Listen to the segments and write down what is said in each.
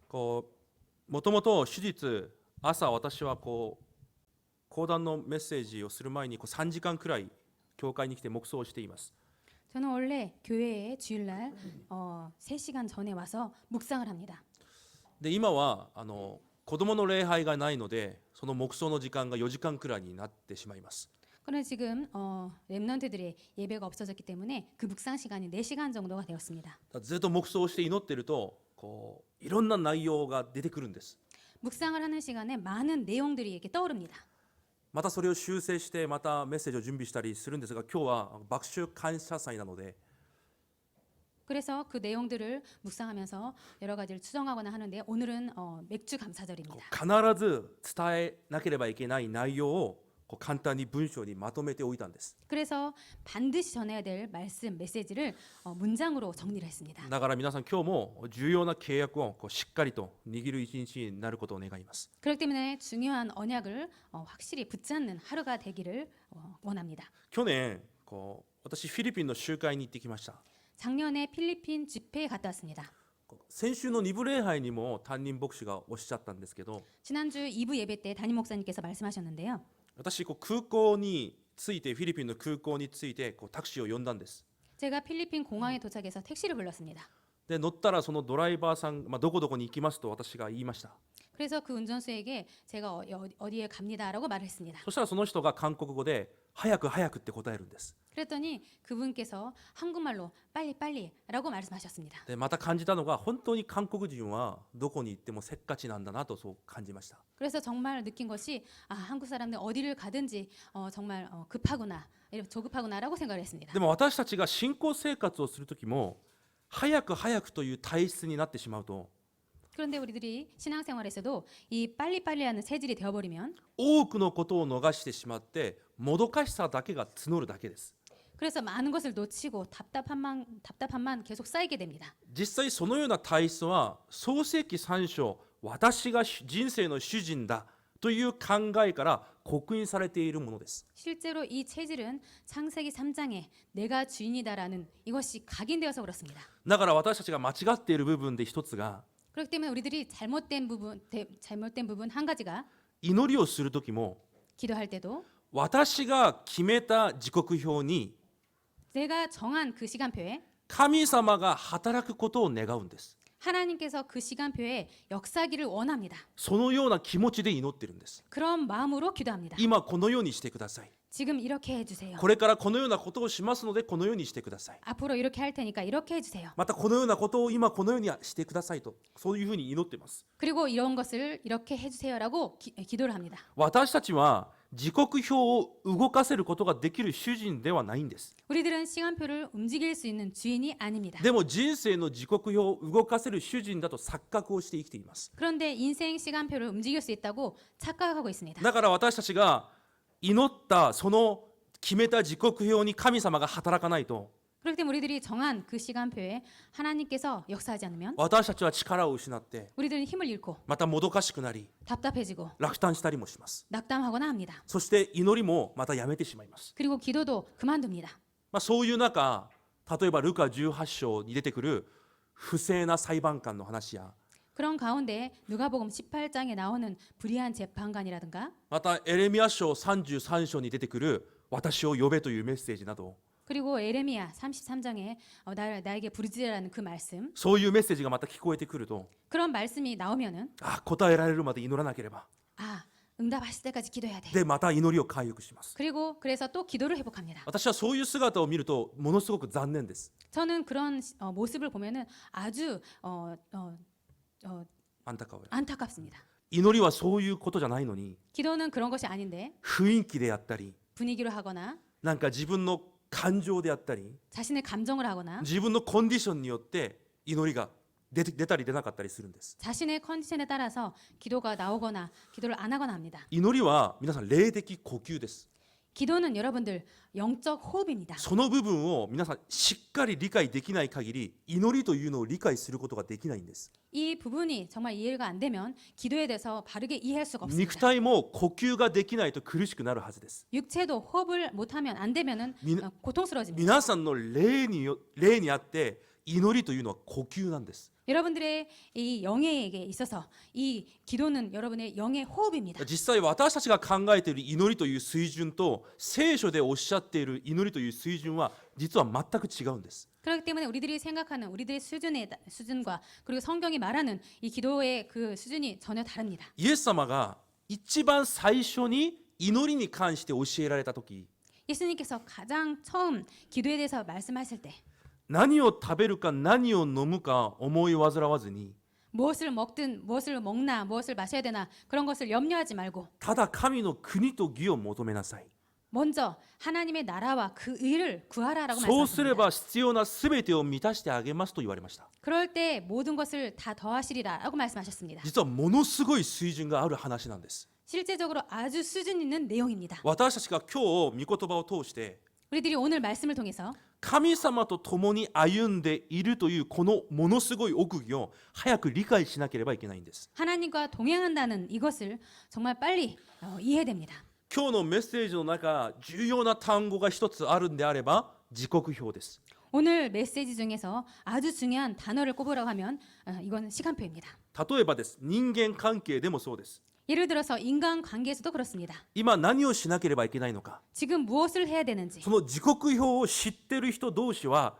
こうもともと手術朝私は講談のメッセージをする前に3時間くらい教会に来て黙想をしています。 저는 원래 교회에 주일날 3시간 전에 와서 묵상을 합니다. で今は子供の礼拝がないのでその黙想の時間が4時間くらいになってしまいます。 그런데 지금 랩런트들의 예배가 없어졌기 때문에 그 묵상 시간이 4시간 정도가 되었습니다. ずっと黙想をして祈っているといろんな内容が出てくるんです。 묵상을 하는 시간에 많은 내용들이 이렇게 떠오릅니다. またそれを修正してまたメッセージを準備したりするんですが、今日は爆臭感謝祭なので 그래서 그 내용들을 묵상하면서 여러 가지를 추정하거나 하는데 오늘은 맥주 감사절입니다. 必ず伝えなければいけない内容を簡単に文章にまとめておいたんです。 그래서 반드시 전해야 될 말씀, 메시지를 문장으로 정리를 했습니다. だから皆さん今日も重要な契約をしっかりと握る一日になることを願います。 그렇기 때문에 중요한 언약을 확실히 붙잡는 하루가 되기를 원합니다. 去年私フィリピンの集会に行ってきました。 작년에 필리핀 집회에 갔다 왔습니다. 先週の2部礼拝にも担任牧師がおっしゃったんですけど、 지난주 2부 예배 때 담임 목사님께서 말씀하셨는데요. 私空港に着いてフィリピンの空港に着いてタクシーを呼んだんです。 제가 필리핀 공항에 도착해서 택시를 불렀습니다. で乗ったらそのドライバーさん、どこどこに行きますと私が言いました。 그래서 그 운전수에게 제가 어디에 갑니다라고 말을 했습니다. そしたらその人が韓国語で早く早くって答えるんです。 그랬더니 그분께서 한국말로 빨리 빨리라고 말씀하셨습니다. でまた感じたのが本当に韓国人はどこに行ってもせっかちなんだなとそう感じました。 그래서 정말 느낀 것이 한국 사람들 어디를 가든지 정말 급하구나, 조급하구나라고 생각을 했습니다. でも私たちが信仰生活をする時も早く早くという体質になってしまうと 그런데 우리들이 신앙생활에서도 이 빨리빨리하는 체질이 되어버리면 多くのことを逃してしまってもどかしさだけが募るだけです。 그래서 많은 것을 놓치고 답답함만 계속 쌓이게 됩니다. 実際そのような体質は創世記3章私が人生の主人だという考えから刻印されているものです。 실제로 이 체질은 창세기 3장에 내가 주인이다라는 이것이 각인되어서 그렇습니다. だから私たちが間違っている部分で一つが 그렇기 때문에 우리들이 잘못된 부분 한 가지가 祈りをする時も 기도할 때도 私が決めた時刻表に 내가 정한 그 시간표에 神様が働くことを願うんです。 하나님께서 그 시간표에 역사하기를 원합니다. そのような気持ちで祈ってるんです。 그런 마음으로 기도합니다. 今このようにしてください。 지금 이렇게 해주세요. これからこのようなことをしますのでこのようにしてください。 앞으로 이렇게 할 테니까 이렇게 해주세요. またこのようなことを今このようにしてくださいとそういうふうに祈っています。 그리고 이런 것을 이렇게 해주세요라고 기도를 합니다. 私たちは時刻表を動かせることができる主人ではないんです。 우리들은 시간표를 움직일 수 있는 주인이 아닙니다. でも人生の時刻表を動かせる主人だと錯覚をして生きています。 그런데 인생 시간표를 움직일 수 있다고 착각하고 있습니다. だから私たちが祈ったその決めた時刻表に神様が働かないと 그렇기 때문에 우리들이 정한 그 시간표에 하나님께서 역사하지 않으면 私たちは力を失って 우리들은 힘을 잃고 またもどかしくなり 답답해지고 落胆したりもします。 낙담하거나 합니다. そして祈りもまたやめてしまいます。 그리고 기도도 그만둡니다. そういう中、例えばルカ18章に出てくる不正な裁判官の話や 그런 가운데 누가복음 18장에 나오는 불의한 재판관이라든가 またエレミヤ書33章に出てくる私を呼べというメッセージなど 그리고 에레미야 33장에 나에게 부르짖으라는 그 말씀 そういうメッセージがまた聞こえてくると 그런 말씀이 나오면은 答えられるまで祈らなければ 응답하실 때까지 기도해야 돼. でまた祈りを回復します。 그래서 또 기도를 회복합니다. 私はそういう姿を見るとものすごく残念です。 저는 그런 모습을 보면은 아주 안타깝습니다. 祈りはそういうことじゃないのに 기도는 그런 것이 아닌데 雰囲気であったり 분위기로 하거나 なんか自分の感情であったり 자신의 감정을 하거나 自分のコンディションによって祈りが出たり出なかったりするんです。 자신의 컨디션에 따라서 기도가 나오거나 기도를 안 하거나 합니다. 祈りは皆さん霊的呼吸です。 기도는 여러분들 영적 호흡입니다. その部分を皆さんしっかり理解できない限り祈りというのを理解することができないんです。 이 부분이 정말 이해가 안 되면 기도에 대해서 바르게 이해할 수가 肉 없습니다. 体も呼吸ができないと苦しくなるはずです。 육체도 호흡을 못하면 안 되면은 고통스러워집니다. 皆さんの霊にあって祈りというのは呼吸なんです。 여러분들의 이 영예에게 있어서 이 기도는 여러분의 영의 호흡입니다. 実際私たちが考えている祈りという水準と聖書でおっしゃっている祈りという水準は実は全く違うんです。 그렇기 때문에 우리들이 생각하는 우리들의 수준과 그리고 성경이 말하는 이 기도의 그 수준이 전혀 다릅니다. イエス様が一番最初に祈りに関して教えられた時、 예수님께서 가장 처음 기도에 대해서 말씀하실 때 何を食べるか何を飲むか思い煩わずに 무엇을 먹든 무엇을 먹나 무엇을 마셔야 되나 그런 것을 염려하지 말고 ただ神の国と義を求めなさい。 먼저 하나님의 나라와 그 의를 구하라라고 そうすれ 말씀하십니다. ば必要なすべてを満たしてあげますと言われました。 그럴 때 모든 것을 다 더하시리라라고 말씀하셨습니다. 実はものすごい水準がある話なんです。 실제적으로 아주 수준 있는 내용입니다. 私たちが今日御言葉を通して 우리들이 오늘 말씀을 통해서 神様と共に歩んでいるというこのものすごい奥義を早く理解しなければいけないんです。 하나님과 동행한다는 이것을 정말 빨리 이해해야 됩니다. 今日のメッセージの中、重要な単語が一つあるんであれば時刻表です。 오늘 메시지 중에서 아주 중요한 단어를 꼽으라고 하면 이건 시간표입니다. 例えばです。人間関係でもそうです。 예를 들어서 인간관계에서도 그렇습니다. 今何をしなければいけないのか。 지금 무엇을 해야 되는지 その時刻表を知ってる人同士は、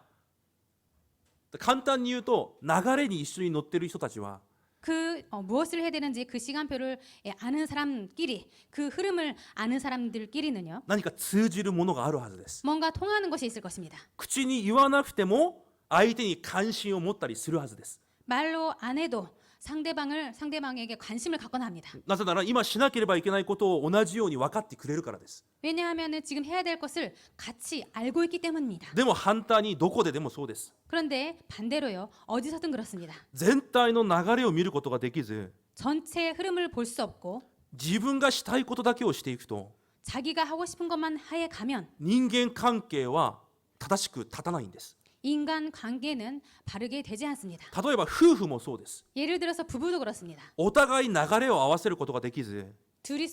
簡単に言うと流れに一緒に乗ってる人たちは 그 무엇을 해야 되는지 그 시간표를 아는 사람끼리 그 흐름을 아는 사람들끼리는요 何か通じるものがあるはずです。 뭔가 통하는 것이 있을 것입니다. 口に言わなくても相手に関心を持ったりするはずです。 말로 안 해도 상대방에게 관심을 갖거나 합니다. なぜなら今しなければいけないことを同じように分かってくれるからです。 왜냐하면 지금 해야 될 것을 같이 알고 있기 때문입니다. でも反対にどこででもそうです。 그런데 반대로요. 어디서든 그렇습니다. 全体の流れを見ることができず、 전체의 흐름을 볼 수 없고 自分がしたいことだけをしていくと、 자기가 하고 싶은 것만 하에 가면 人間関係は正しく立たないんです。 인간 관계는 바르게 되지 않습니다. 例えば夫婦もそうです。 예를 들어서 부부도 그렇습니다. お互い流れを合わせることができず、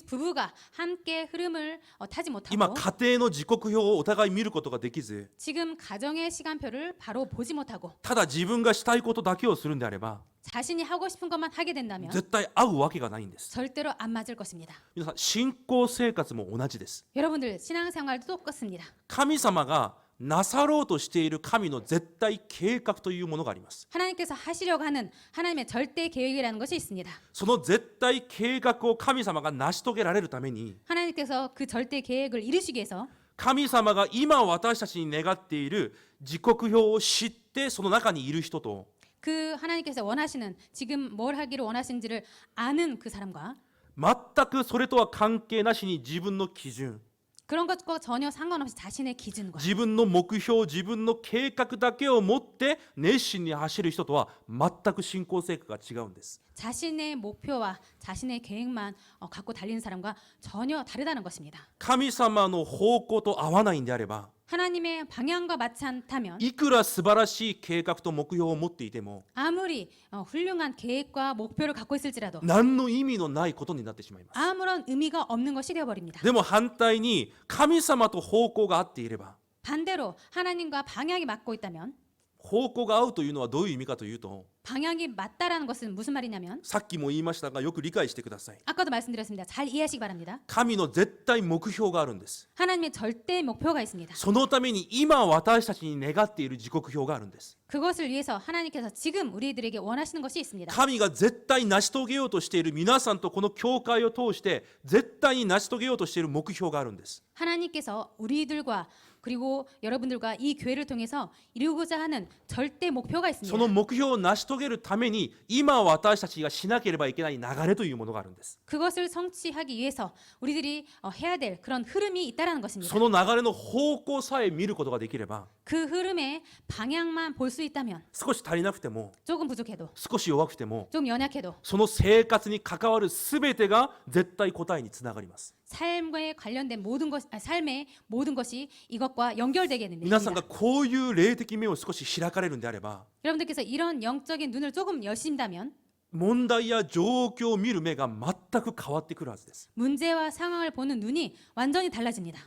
부부가 함께 흐름을 타지 今 못하고 家庭の時刻表をお互い見ることができず、 지금 가정의 시간표를 바로 보지 못하고 ただ自分がしたいことだけをするんであれば、 자신이 하고 싶은 것만 하게 된다면 絶対合うわけがないんです。 절대로 안 맞을 것입니다. 皆さん、信仰生活も同じです。 여러분들 신앙생활도 똑같습니다. 神様がなさろうとしている神の絶対計画というものがあります。 하나님께서 하시려고 하는 하나님의 절대 계획이라는 것이 있습니다. その絶対計画を神様が成し遂げられるために、 하나님께서 그 절대 계획을 이루시기 위해서 神様が今私たちに願っている時刻表を知ってその中にいる人と、 그 하나님께서 원하시는 지금 뭘 하기를 원하시는지를 아는 그 사람과 全くそれとは関係なしに自分の基準、 그런 것과 전혀 상관없이 자신의 기준과 自分の目標、自分の計画だけを持って熱心に走る人とは全く信仰生活が違うんです。 자신의 목표와 자신의 계획만 갖고 달리는 사람과 전혀 다르다는 것입니다. 神様の方向と合わないんであれば、 하나님의 방향과 맞지 않다면 いくら素晴らしい計画と目標を持っていても 아무리 훌륭한 계획과 목표를 갖고 있을지라도 何の意味のないことになってしまいます。 아무런 의미가 없는 것이 되어버립니다. でも反対に神様と方向が合っていれば、 반대로 하나님과 방향이 맞고 있다면 方向が合うというのはどういう意味かというと、 방향이 맞다라는 것은 무슨 말이냐면 さっきも言いましたがよく理解してください。 아까도 말씀드렸습니다. 잘 이해하시기 바랍니다. 神の絶対目標があるんです。 하나님의 절대 목표가 있습니다. そのために今私たちに願っている時刻表があるんです。 그것을 위해서 하나님께서 지금 우리들에게 원하시는 것이 있습니다. 神が絶対成し遂げようとしている皆さんとこの教会を通して絶対に成し遂げようとしている目標があるんです。 하나님께서 우리들과 그리고 여러분들과 이 교회를 통해서 이루고자 하는 절대 목표가 その 있습니다. 目標を成し遂げるために今私たちがしなければいけない流れというものがあるんです。 그것을 성취하기 위해서 우리들이 해야 될 그런 흐름이 있다라는 것입니다. その流れの方向さえ見ることができれば、 그 흐름의 방향만 볼 수 있다면 少し足りなくても 조금 부족해도 少し弱くても 좀 연약해도 その生活に関わる全てが絶対答えにつながります。 삶에 관련된 모든 것, 삶의 모든 것이 이것과 연결되게 皆さん 됩니다. がこういう霊的目を少し開かれるんであれば、 여러분들께서 이런 영적인 눈을 조금 여신다면 問題や状況を見る目が全く変わってくるはずです。 문제와 상황을 보는 눈이 완전히 달라집니다.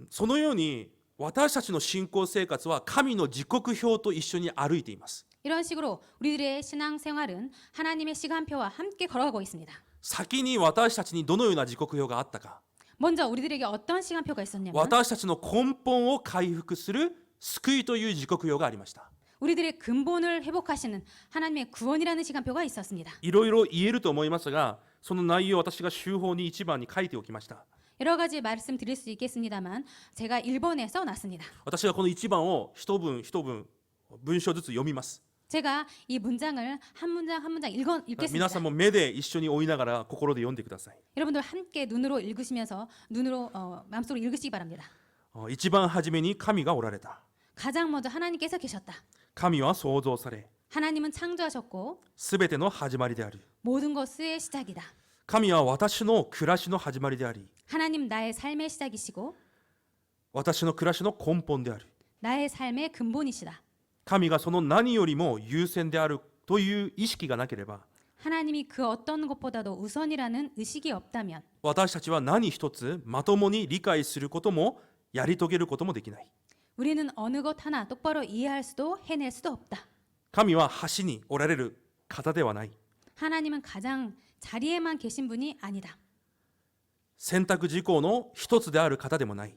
そのように私たちの信仰生活は神の時刻表と一緒に歩いています。 이런 식으로 우리들의 신앙 생활은 하나님의 시간표와 함께 걸어가고 있습니다. 先に私たちにどのような時刻表があったか、 먼저 우리들에게 어떤 시간표가 있었냐면 私たちの根本を回復する救いという時刻表がありました。 우리들의 근본을 회복하시는 하나님의 구원이라는 시간표가 있었습니다. いろいろ言えると思いますが、その内容を私が週報に1番に書いておきました。 여러 가지 말씀드릴 수 있겠습니다만 제가 1번에 써놨습니다. 私はこの1番を一文一文文章ずつ読みます。 제가 이 문장을 한 문장 한 문장 皆 읽겠습니다. さんも目で一緒に追いながら心で読んでください。 여러분들 함께 눈으로 읽으시면서 눈으로 마음속으로 읽으시기 바랍니다. 一番初めに神がおられた。 가장 먼저 하나님께서 계셨다. 神は創造され、 하나님은 창조하셨고 すべての始まりである。 모든 것의 시작이다. 神は私の暮らしの始まりであり、 하나님 나의 삶의 시작이시고 私の暮らしの根本である。 나의 삶의 근본이시다. 神がその何よりも優先であるという意識がなければ、 하나님이 그 어떤 것보다도 우선이라는 의식이 없다면 私たちは何一つまともに理解することもやり遂げることもできない。 우리는 어느 것 하나 똑바로 이해할 수도 해낼 수도 없다. 神は橋におられる方ではない。 하나님은 가장 자리에만 계신 분이 아니다. 選択事項の一つである方でもない。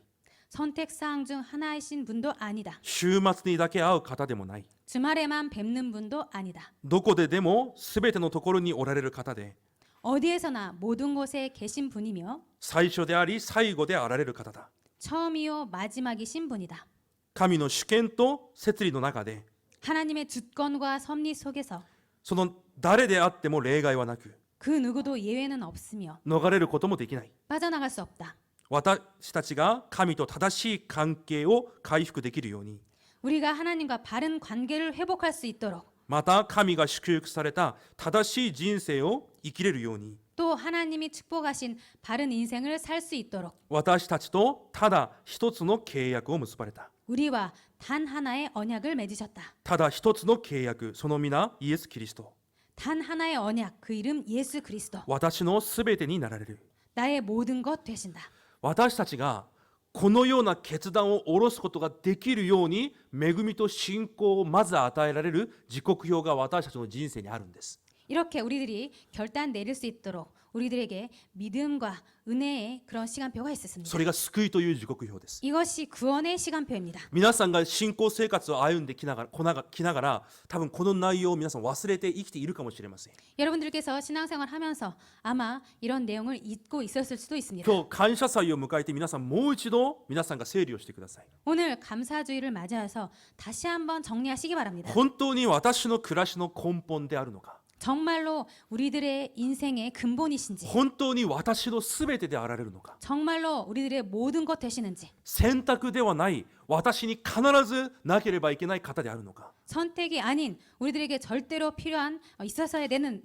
선택사항 중 하나이신 분도 아니다. 週末にだけ会う方でもない。 주말에만 뵙는 분도 아니다. どこででもすべてのところにおられる方で、 어디에서나 모든 곳에 계신 분이며 最初であり最後であられる方だ。 처음이요 마지막이신 분이다. 神の主権と摂理の中で、 하나님의 주권과 섭리 속에서 その誰であっても例外はなく、 그 누구도 예외는 없으며 逃れることもできない。 빠져나갈 수 없다. 私たちが神と正しい関係を回復できるように、 우리가 하나님과 바른 관계를 회복할 수 있도록 また神が祝福された正しい人生を生きれるように、 또 하나님이 축복하신 바른 인생을 살 수 있도록 私たちとただ一つの契約を結ばれた。 우리와 단 하나의 언약을 맺으셨다. ただ一つの契約、その皆イエス・キリスト。 단 하나의 언약, 그 이름 예수 그리스도. 私のすべてになられる。 나의 모든 것 되신다. 私たちがこのような決断を下ろすことができるように、恵みと信仰をまず与えられる時刻表が私たちの人生にあるんです。 이렇게 우리들이 결단 내릴 수 있도록 우리들에게 믿음과 은혜의 그런 시간표가 있었습니다. それが救いという時刻表です。 이것이 구원의 시간표입니다. 皆さんが信仰生活を歩んできながら、多分この内容を皆さん忘れて生きているかもしれません。 여러분들께서 신앙생활 하면서 아마 이런 내용을 잊고 있었을 수도 있습니다. 今日感謝祭を迎えて皆さんもう一度皆さんが整理をしてください。 오늘 감사주의를 맞이해서 다시 한번 정리하시기 바랍니다. 本当に私の暮らしの根本であるのか、 정말로 우리들의 인생의 근본이신지, 本当に私のすべてであられるのか、 정말로 우리들의 모든 것 되시는지, 選択ではない私に必ずなければいけない方であるのか、 선택이 아닌 우리들에게 절대로 필요한 계셔야 되는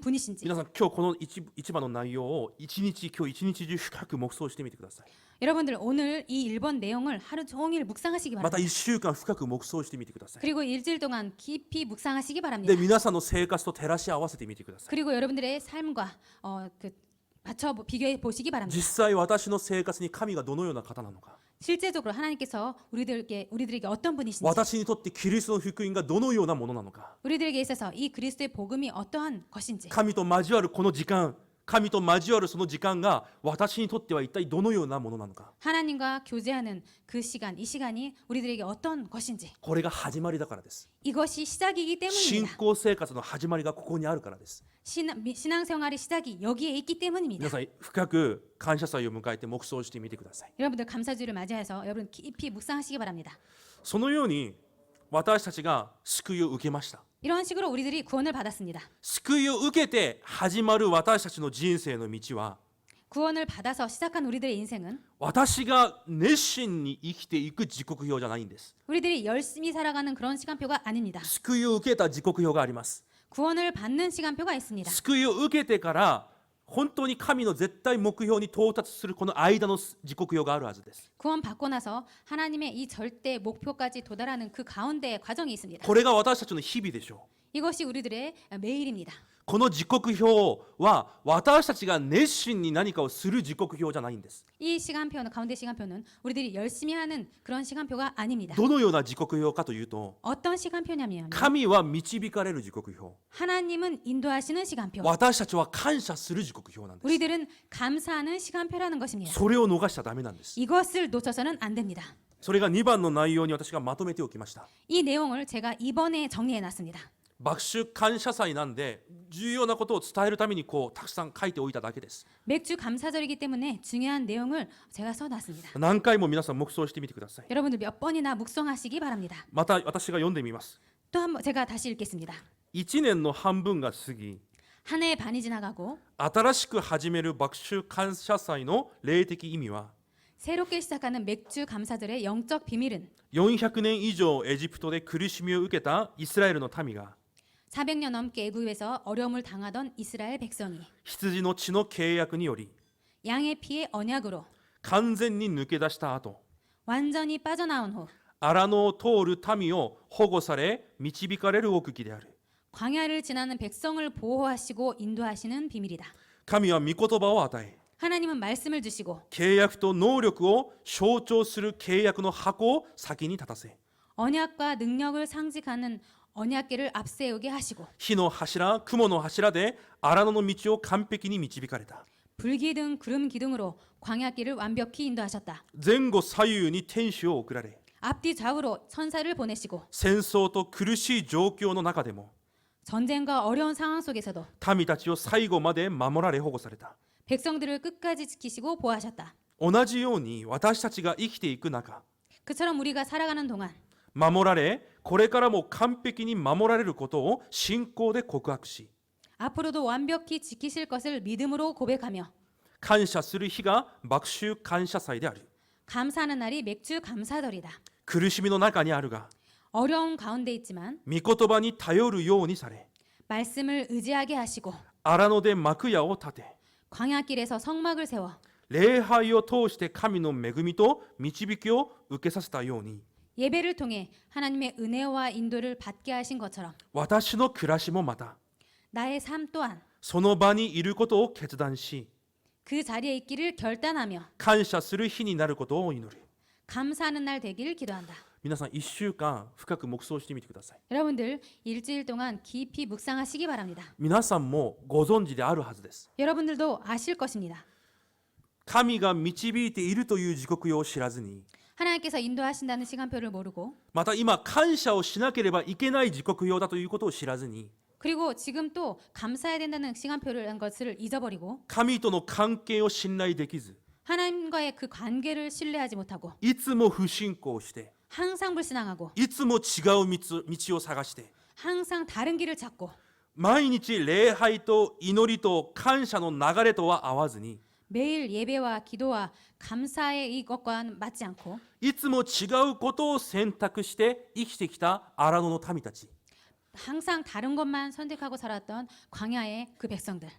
분이신지. 皆さん今日この一番の内容を今日一日中深く黙想してみてください。 여러분들 오늘 이 1번 내용을 하루 종일 묵상하시기 また 바랍니다. 1週間深く黙想してみてください。 그리고 일주일 동안 깊이 묵상하시기 바랍니다. で皆さんの生活と照らし合わせてみてください。 그리고 여러분들의 삶과 비교해 보시기 바랍니다. 実際私の生活に神がどのような方なのか、 실제적으로 하나님께서 우리들에게 어떤 분이신지, 私にとってキリストの福音がどのようなものなのか、 우리들에게 있어서 이 그리스도의 복음이 어떠한 것인지, 神と交わるこの時間、神と交わるその時間が私にとっては一体どのようなものなのか、 하나님과 교제하는 그 시간, 이 시간이 우리들에게 어떤 것인지, これが始まりだからです。 이것이 시작이기 信 때문입니다. 仰生活の始まりがここにあるからです。 신앙생활의 시작이 여기에 있기 때문입니다. 皆さん深く感謝祭を迎えて黙想してみてください。 여러분들 감사주를 맞이해서 여러분 깊이 묵상하시기 바랍니다. そのように私たちが救いを受けました。 이런 식으로 우리들이 구원을 받았습니다. 救いを受けて始まる私たちの人生の道は、 구원을 받아서 시작한 우리들의 인생은 私が熱心に生きていく時刻表じゃないんです。 우리들이 열심히 살아가는 그런 시간표가 아닙니다. 救いを受けた時刻表があります。 구원을 받는 시간표가 있습니다. 救いを受けてから本当に神の絶対目標に到達するこの間の時刻表があるはずです。 구원 받고 나서 하나님의 이 절대 목표까지 도달하는 그 가운데의 과정이 있습니다. これが私たちの日々でしょう。 이것이 우리들의 매일입니다. この時刻表は私たちが熱心に何かをする時刻表じゃないんです。 이 시간표는 가운데 시간표는 우리들이 열심히 하는 그런 시간표가 아닙니다. どのような時刻表かというと、 어떤 시간표냐면 神は導かれる時刻表、 하나님은 인도하시는 시간표. 私たちは感謝する時刻表なんです。 우리들은 감사하는 시간표라는 것입니다. それを逃しちゃダメなんです。 이것을 놓쳐서는 안 됩니다. それが2番の内容に私がまとめておきました。 이 내용을 제가 이번에 정리해 놨습니다. 爆酒感謝祭なんで重要なことを伝えるためにたくさん書いておいただけです。 맥주 감사절이기 때문에 중요한 내용을 제가 써놨습니다. 何回も皆さん黙想してみてください。 여러분들 몇 번이나 묵상하시기 바랍니다. また私が読んでみます。 또 한번 제가 다시 읽겠습니다. 1年の半分が過ぎ、 한 해의 반이 지나가고 新しく始める爆酒感謝祭の霊的意味は、 새롭게 시작하는 맥주 감사절의 영적 비밀은 400年以上エジプトで苦しみを受けたイスラエルの民が 400년 넘게 애굽에서 어려움을 당하던 이스라엘 백성이 羊の血の契約により 양의 피의 언약으로 完全に抜け出した後、 완전히 빠져나온 후 荒野を通る民を保護され導かれる奥義である。 광야를 지나는 백성을 보호하시고 인도하시는 비밀이다. 神は御言葉を与え、 하나님은 말씀을 주시고 契約と能力を象徴する契約の箱を先に立たせ、 언약과 능력을 상징하는 언약궤를 앞세우게 하시고 火の柱、雲の柱で荒野の道を完璧に導かれた。 불기둥 구름 기둥으로 광야길을 완벽히 인도하셨다. 前後左右に天使を送られ、 앞뒤 좌우로 천사를 보내시고 戦争と苦しい状況の中でも 전쟁과 어려운 상황 속에서도 民たちを最後まで守られ保護された。 백성들을 끝까지 지키시고 보호하셨다. 同じように私たちが生きていく中、 그처럼 우리가 살아가는 동안 守られ、これからも完璧に守られることを信仰で告白し、 앞으로도 완벽히 지키실 것을 믿음으로 고백하며 感謝する日が爆酒感謝祭である。 감사하는 날이 맥주 감사절이다. 苦しみの中にあるが、 어려운 가운데 있지만 御言葉に頼るようにされ、 말씀을 의지하게 하시고 荒野で幕屋を立て、 광야길에서 성막을 세워 礼拝を通して神の恵みと導きを受けさせたように、 예배를 통해 하나님의 은혜와 인도를 받게 하신 것처럼 私の暮らしもまた 나의 삶 또한 その場にいることを決断し、 그 자리에 있기를 결단하며 感謝する日になることを祈る。 감사하는 날 되기를 기도한다. 皆さん1週間深く黙想してみてください。 여러분들 일주일 동안 깊이 묵상하시기 바랍니다. 皆さんもご存知であるはずです。 여러분들도 아실 것입니다. 神が導いているという時刻表を知らずに、 하나님께서 인도하신다는 시간표를 모르고 また今感謝をしなければいけない時刻表だということを知らずに、 그리고 지금 또 감사해야 된다는 시간표를 한 것을 잊어버리고 神との関係を信頼できず、 하나님과의 그 관계를 신뢰하지 못하고 いつも不信仰して、 항상 불신앙하고 いつも違う道を探して、 항상 다른 길을 찾고 毎日礼拝と祈りと感謝の流れとは合わずに、 매일 예배와 기도와 감사의 이것과는 맞지 않고 いつも違うことを選択して生きてきた荒野の民たち。 항상 다른 것만 선택하고 살았던 광야의 그 백성들.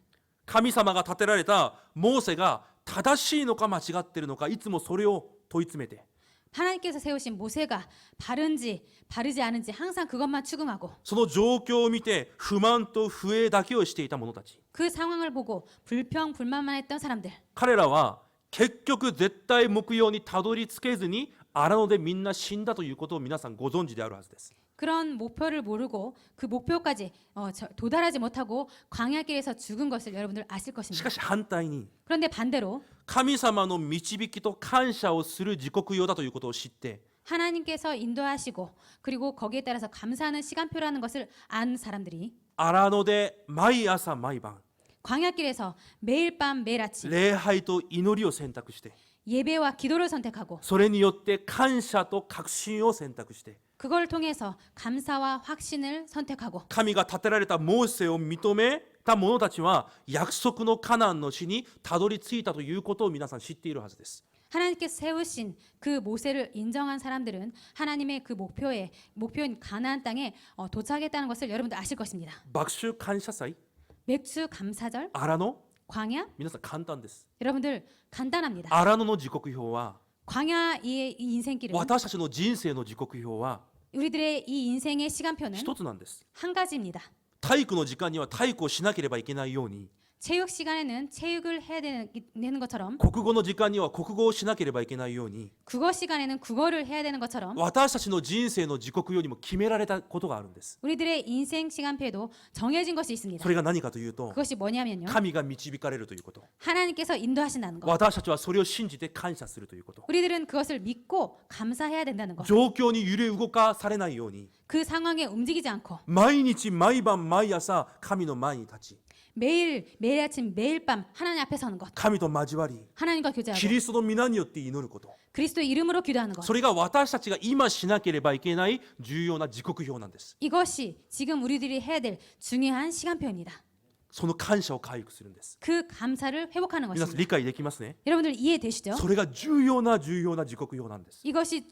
神様が立てられたモーセが正しいのか間違っているのか、いつもそれを問い詰めて、 하나님께서 세우신 모세가 바른지 바르지 않은지 항상 그것만 추궁하고 その状況を見て不満と不栄だけをしていた者たち。 그 상황을 보고 불평 불만만 했던 사람들. 彼らは結局絶対目標にたどり着けずに荒野でみんな死んだということを皆さんご存知であるはずです。 그런 목표를 모르고 그 목표까지 도달하지 못하고 광야길에서 죽은 것을 여러분들 아실 し 것입니다. かし反対に 그런데 반대로 神様の導きと感謝をする時刻表だということを知って、 하나님께서 인도하시고 그리고 거기에 따라서 감사하는 시간표라는 것을 안 사람들이 荒野で毎朝毎晩 광야길에서 매일 밤 매일 아침 礼拝と祈りを選択して、 예배와 기도를 선택하고 それによって感謝と確信を選択して、 그걸 통해서 감사와 확신을 선택하고 神が立てられたモーセを認めた者たちは約束のカナンの地にたどり着いたということを皆さん知っているはずです。 하나님께서 세우신 그 모세를 인정한 사람들은 하나님의 그 목표인 가나안 땅에 도착했다는 것을 여러분들 아실 것입니다. 爆酒感謝祭、 맥주 감사절, 荒野、 광야 皆さん簡単です。 여러분들 간단합니다. 荒野の時刻表は 광야의 이 인생길은 私たちの人生の時刻表は 우리들의 이 인생의 시간표는 一つなんです。 한 가지입니다. 体育の時間には体育をしなければいけないように、 체육 시간에는 체육을 해야 되는 것처럼 国語の時間には国語をしなければいけないように、 국어 시간에는 국어를 해야 되는 것처럼 私たちの人生の時刻よりも決められたことがあるんです。 우리들의 인생 시간표에도 정해진 것이 있습니다. それが何かというと、 그것이 뭐냐면요. 神が導かれるということ。 하나님께서 인도하신다는 것. 私たちはそれを信じて感謝するということ。 우리들은 그것을 믿고 감사해야 된다는 것. 状況に揺れ動かされないように、 그 상황에 움직이지 않고 毎日毎晩毎朝神の前に立ち、 매일 아침 매일 밤 하나님 앞에 서는 것. 神と交わり、 하나님과 キ 교제하고 リストの皆によって祈ること。 그리스도의 이름으로 기도하는 것. それが私たちが今しなければいけない重要な時刻表なんです。 이것이 지금 우리들이 해야 될 중요한 시간표입니다. その感謝を回復するんです。 그 감사를 회복하는 皆さん 것입니다. 理解できますね。 여러분들 이해되시죠? それが重要な時刻表なんです。 이것이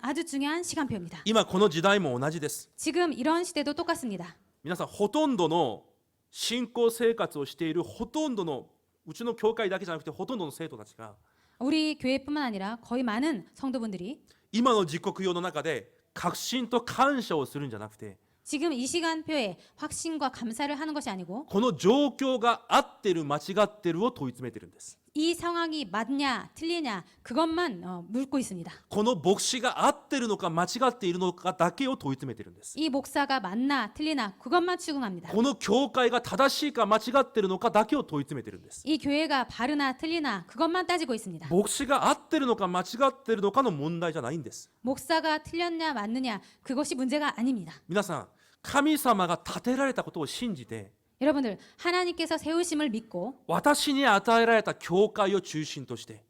아주 중요한 시간표입니다. 今この時代も同じです。 지금 이런 시대도 똑같습니다. 皆さんほとんどの信仰生活をしているほとんどのうちの教会だけじゃなくてほとんどの生徒たちが 우리 교회뿐만 아니라 거의 많은 성도분들이 今の時刻表の中で確信と感謝をするんじゃなくて、 지금 이 시간표에 확신과 감사를 하는 것이 아니고 この状況が合ってる間違ってるを問い詰めてるんです。 이 상황이 맞냐 틀리냐 그것만 묻고 있습니다. この牧師が合ってるのか間違っているのかだけを問い詰めてるんです。 이 목사가 맞나 틀리나 그것만 추궁합니다. この教会が正しいか間違ってるのかだけを問い詰めてるんです。 이 교회가 바르나 틀리나 그것만 따지고 있습니다. 牧師が合ってるのか間違ってるのかの問題じゃないんです。 목사가 틀렸냐 맞느냐 그것이 문제가 아닙니다. 皆さん、神様が立てられたことを信じて、 여러분들 하나님께서 세우심을 믿고 私に与えられた教会を中心として、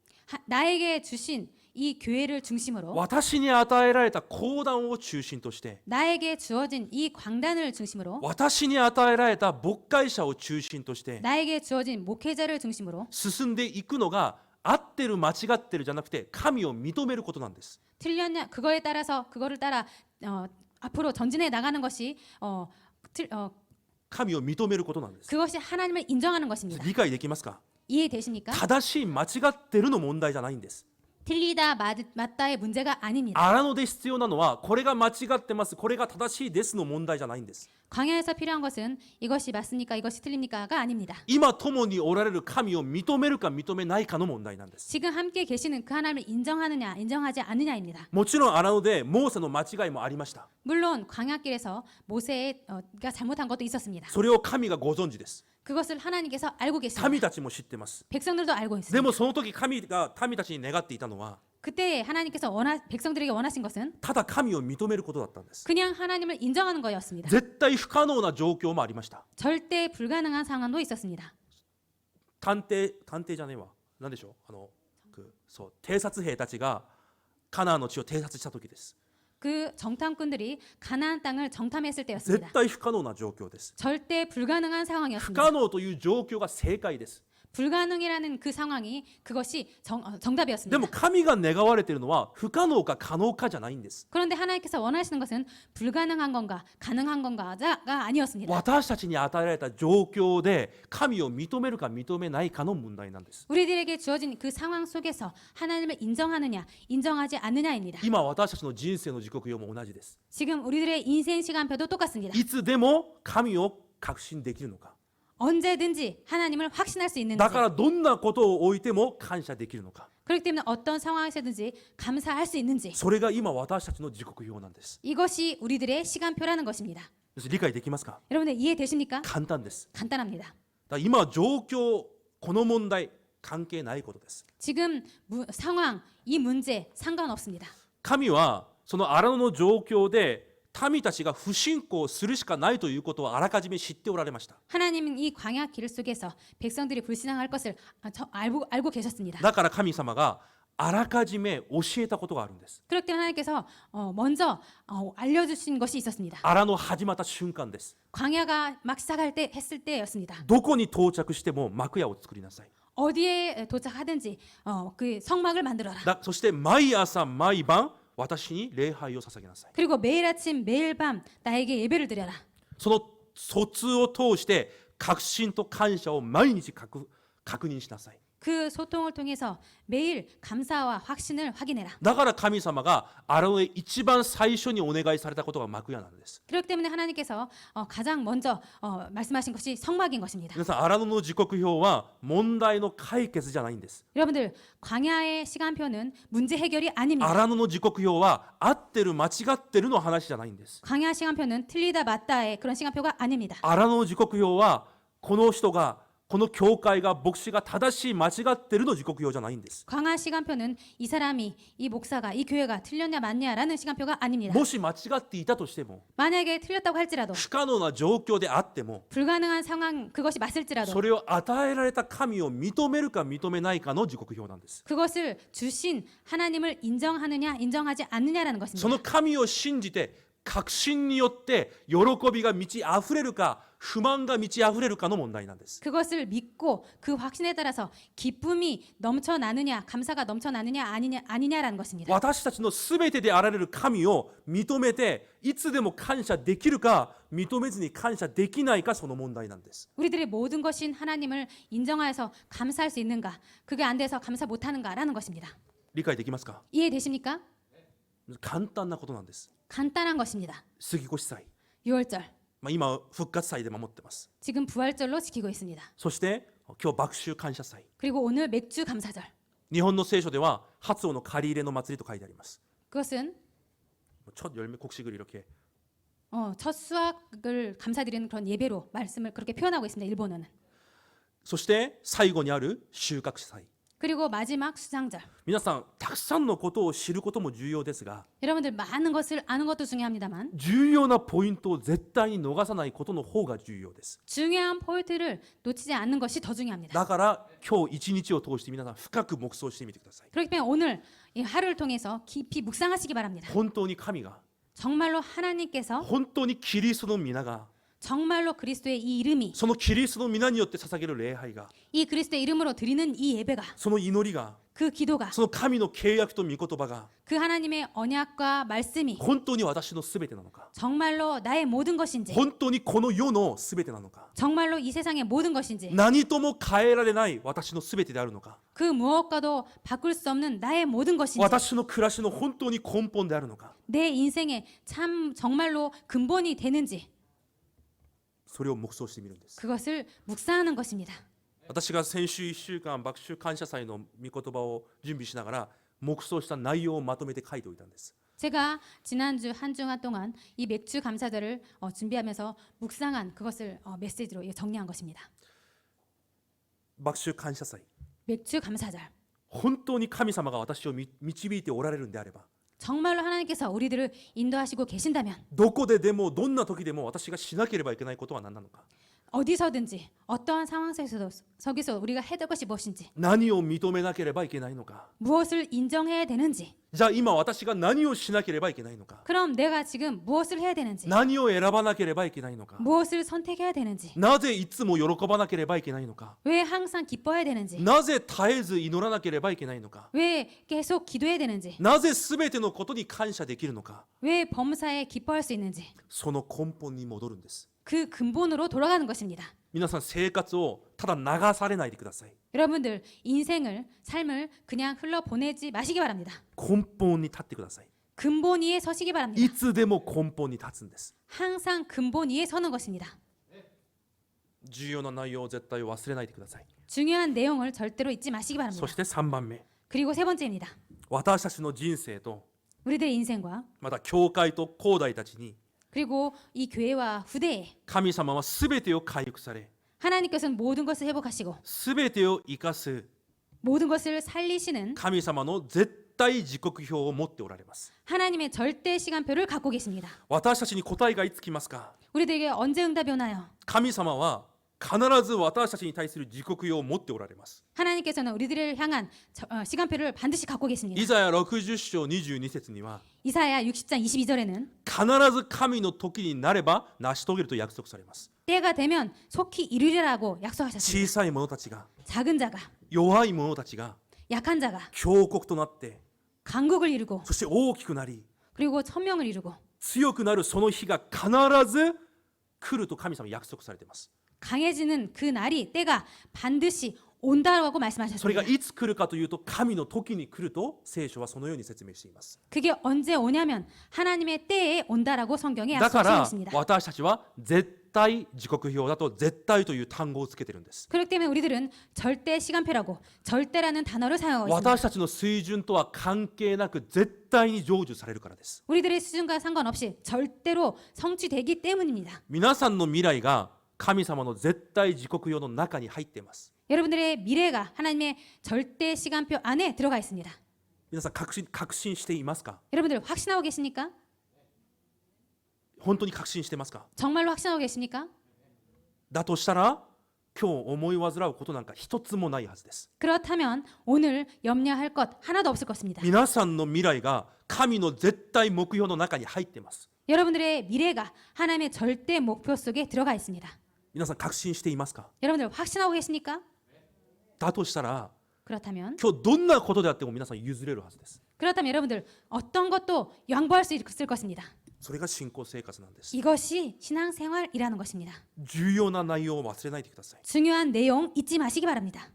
나에게 주신 이 교회를 중심으로 私に与えられた講談を中心として、 나에게 주어진 이 광단을 중심으로 私に与えられた牧会者を中心として 나에게 주어진 목회자를 중심으로 進んでいくのが合ってる間違ってるじゃなくて神を認めることなんです。 틀렸냐 그거를 따라 앞으로 전진해 나가는 것이 神を認めることなんです。 그것이 하나님을 인정하는 것입니다. 理解できますか？ 이해되십니까? 正しい間違ってるの問題じゃないんです。 틀리다 맞다의 문제가 아닙니다. 荒野で必要なのはこれが間違ってます、これが正しいですの問題じゃないんです。 광야에서 필요한 것은 이것이 맞습니까? 이것이 틀립니까가 아닙니다. 今共におられる神を認めるか認めないかの問題なんです。 지금 함께 계시는 그 하나님을 인정하느냐 인정하지 않느냐입니다. もちろん荒野でモーセの間違いもありました。 물론 광야길에서 모세가 잘못한 것도 있었습니다. それを神がご存知です。 그것을 하나님께서 알고 民 계십니다. たちも知ってます。 백성들도 알고 で 있습니다. もその時神が民たちに願っていたのは 그때 하나님께서 백성들에게 원하신 것은 ただ神を認めることだったんです。 그냥 하나님을 인정하는 거였습니다. 絶対不可能な状況もありました。 절대 불가능한 상황도 있었습니다. 探偵じゃねえわ。何でしょう。そう偵察兵たちがカナンの地を偵察した時です。 그 정탐꾼들이 가나안 땅을 정탐했을 때였습니다. 絶対不可能な状況です。 절대 불가능한 不 상황이었습니다. 可能という状況が正解です。 불가능이라는 그 상황이 그것이 で 정답이었습니다. も神が願われているのは不可能か可能かじゃないんです。 그런데 하나님께서 원하시는 것은 불가능한 건가 가능한 건가가 아니었습니다. 私たちに与えられた状況で神を認めるか認めないかの問題なんです。 우리들에게 주어진 그 상황 속에서 하나님을 인정하느냐 인정하지 않느냐입니다. 今私たちの人生の時刻表も同じです。 지금 우리들의 인생 시간표도 똑같습니다. いつでも神を確信できるのか。 언제든지 하나님을 확신할 수 있는지 だからどんなことを置いても感謝できるのか。 그렇기 때문에 어떤 상황에서든지 감사할 수 있는지 それが今私たちの時刻表なんです。 이것이 우리들의 시간표라는 것입니다. 理解できますか？ 여러분들 이해되십니까? 簡単です。 간단합니다. だから今状況、この問題関係ないことです。 지금 상황, 이 문제 상관없습니다. 神はその荒野の状況で民たちが不信仰するしかないということをあらかじめ知っておられました。 하나님은 이 광야 길 속에서 백성들이 불신앙할 것을 알고 계셨습니다. だから神様があらかじめ教えたことがあるんです。 그렇기 때문에 하나님께서 먼저 알려주신 것이 있었습니다. 荒野始まった瞬間です。 광야가 막 했을 때였습니다. どこに到着しても幕屋を作りなさい。 어디에 도착하든지 그 성막을 만들어라. そして毎朝毎晩私に礼拝を捧げなさい。 그리고 매일 아침 매일 밤 나에게 예배를 드려라. その疎通を通して確信と感謝を毎日確認しなさい。그 소통을 통해서 매일 감사와 확신을 확인해라. だから神様がアロンへ一番最初にお願いされたことが幕屋なんです。 그렇기 때문에 하나님께서 가장 먼저 말씀하신 것이 성막인 것입니다. 皆さん、アラノの時刻表は問題の解決じゃないんです。 여러분들 광야의 시간표는 문제 해결이 ア 아닙니다. ラノの時刻表は合ってる間違ってるの話じゃないんです。 광야 시간표는 틀리다 맞다의 그런 시간표가 아닙니다. アラノの時刻表はこの人がこの教会が牧師が正しい間違ってるの時刻表じゃないんです。 광야 시간표는 이 사람이 이 목사가 이 교회가 틀렸냐 맞냐라는 시간표가 아닙니다. もし間違っていたとしても 만약에 틀렸다고 할지라도 不可能な状況であっても 불가능한 상황 그것이 맞을지라도 それを与えられた神を認めるか認めないかの時刻表なんです。 그것을 주신 하나님을 인정하느냐 인정하지 않느냐라는 そ 것입니다. の神を信じて確信によって喜びが満ち溢れるか不満が満ち溢れるかの問題なんです。 그것을 믿고 그 확신에 따라서 기쁨이 넘쳐나느냐 감사가 넘쳐나느냐 아니냐라는 것입니다. 私たちの全てであられる神を認めていつでも感謝できるか認めずに感謝できないかその問題なんです。 우리들의 모든 것인 하나님을 인정하여서 감사할 수 있는가 그게 안 돼서 감사 못하는가라는 것입니다. 理解できますか？ 이해되십니까? 簡単なことなんです。 간단한 것입니다. 杉越祭、 6월절 今復活祭で守ってます。 지금 부활절로 지키고 있습니다. そして今日麦秋感謝祭、 그리고 오늘 맥주 감사절 日本の聖書では初王の借り入れの祭りと書いてあります。 그것은 첫 열매 곡식을 이렇게 첫 수확을 감사드리는 그런 예배로 말씀을 그렇게 표현하고 있습니다. 일본어는. そして最後にある収穫祭。 그리고 마지막 수장절. 皆さんたくさんのことを知ることも重要ですが 여러분들 많은 것을 아는 것도 중요합니다만 重要なポイントを絶対に逃さないことの方が重要です。 중요한 포인트를 놓치지 않는 것이 더 중요합니다. だから今日一日を通して皆さん深く黙想してみてください。 그렇기 때문에 오늘 이 하루를 통해서 깊이 묵상하시기 바랍니다. 本当に神が 정말로 하나님께서 本当にキリストの皆が 정말로 그리스도의 이 이름이 そのキリストの皆によって捧げる礼拝が 이 그리스도의 이름으로 드리는 이 예배가 その祈りが 그 기도가 その神の契約と御言葉が 그 하나님의 언약과 말씀이 本当に私のすべてなのか 정말로 나의 모든 것인지 本当にこの世のすべてなのか 정말로 이 세상의 모든 것인지 何とも変えられない私のすべてであるのか 그 무엇과도 바꿀 수 없는 나의 모든 것인지 私の暮らしの本当に根本であるのか 내 인생의 참 정말로 근본이 되는지 それを黙想してみるんです。 그것을 묵상하는 것입니다. 私が先週1週間麦秋感謝祭の御言葉を準備しながら黙想した内容をまとめて書いておいたんです。 제가 지난주 한 주간 동안 이 맥주 감사절을 준비하면서 묵상한 그것을 메시지로 정리한 것입니다. 麦秋感謝祭 맥주 감사절 本当に神様が私を導いておられるんであれば 정말로 하나님께서 우리들을 인도하시고 계신다면 どこででもどんな時でも私がしなければいけないことは何なのか 어디서든지 어떠한 상황 속에서 우리가 해야 될 것이 무엇인지 何を認めなければいけないのか 무엇을 인정해야 되는지 じゃあ今私が何をしなければいけないのか 그럼 내가 지금 무엇을 해야 되는지 何を選ばなければいけないのか 무엇을 선택해야 되는지 なぜいつも喜ばなければいけないのか 왜 항상 기뻐해야 되는지 なぜ絶えず祈らなければいけないのか 왜 계속 기도해야 되는지 なぜ全てのことに感謝できるのか 왜 범사에 기뻐할 수 있는지 その根本に戻るんです。 그 근본으로 돌아가는 것입니다. 皆さん生活をただ流されないでください。 여러분들 인생을 삶을 그냥 흘러보내지 마시기 바랍니다. 根本に立ってください。 근본 위에 서시기 바랍니다. いつでも根本に立つんです。 항상 근본 위에 서는 것입니다. 重要な内容を絶対忘れないでください。 중요한 내용을 절대로 잊지 마시기 そ 바랍니다. して3番目、 그리고 세 번째입니다. 私たちの人生と 우리들의 인생과 また教会と後代たちに 그리고 이 교회와 후대에 神様は全てを回復され、 하나님께서는 모든 것을 회복하시고 全てを生かす 모든 것을 살리시는 神様の絶対時刻表を持っておられます。 하나님의 절대 시간표를 갖고 계십니다. 私たちに答えがいつきますか？ 우리들에게 언제 응답이 오나요? 神様は必ず私たちに対する時刻表を持っておられます。 하나님께서는 우리들을 향한 시간표를 반드시 갖고 계십니다. イザヤ60章22節には 이사야 60장 22절에는 必ず神の時になれば成し遂げると約束されます。 때가 되면 속히 이루리라고 약속하셨습니다. 小さい者たちが 작은 자가 弱い者たちが 약한 자가 強国となって 강국을 이루고 そして大きくなり 그리고 천명을 이루고 強くなるその日が必ず来ると神様約束されています。 강해지는 그 날이 때가 반드시 온다라고 それ 말씀하셨습니다. がいつ来るかというと、神の時に来ると聖書はそのように説明しています。 그게 언제 오냐면 하나님의 때에 온다라고 성경에 だか 약속하고 ら 있습니다. 私たちは絶対時刻表だと絶対という単語をつけてるんです。 그렇기 때문에 우리들은 절대 시간표라고 절대라는 단어를 사용하고 있습니다. 私たちの水準とは関係なく絶対に成就されるからです。 우리들의 수준과 상관없이 절대로 성취되기 때문입니다. 皆さんの未来が神様の絶対時刻表の中に入っています。 여러분들의 미래가 하나님의 절대 시간표 안에 들어가 있습니다. 皆さん確信していますか？ 여러분들 확신하고 계십니까? 本当に確信してますか？ 정말로 확신하고 계십니까? だとしたら今日思い煩うことなんか一つもないはずです。 그렇다면 오늘 염려할 것 하나도 없을 것입니다. 皆さんの未来が神の絶対目標の中に入っています。 여러분들의 미래가 하나님의 절대 목표 속에 들어가 있습니다. 皆さん確信していますか？ 여러분들 확신하고 계십니까? だとしたら 그렇다면 今日どんなことであっても皆さん譲れるはずです。 여러분들 어떤 것도 양보할 수 있을 것입니다. それが信仰生活なんです。 이것이 신앙생활이라는 것입니다. 重要な内容を忘れないでください。 중요한 내용 잊지 마시기 바랍니다.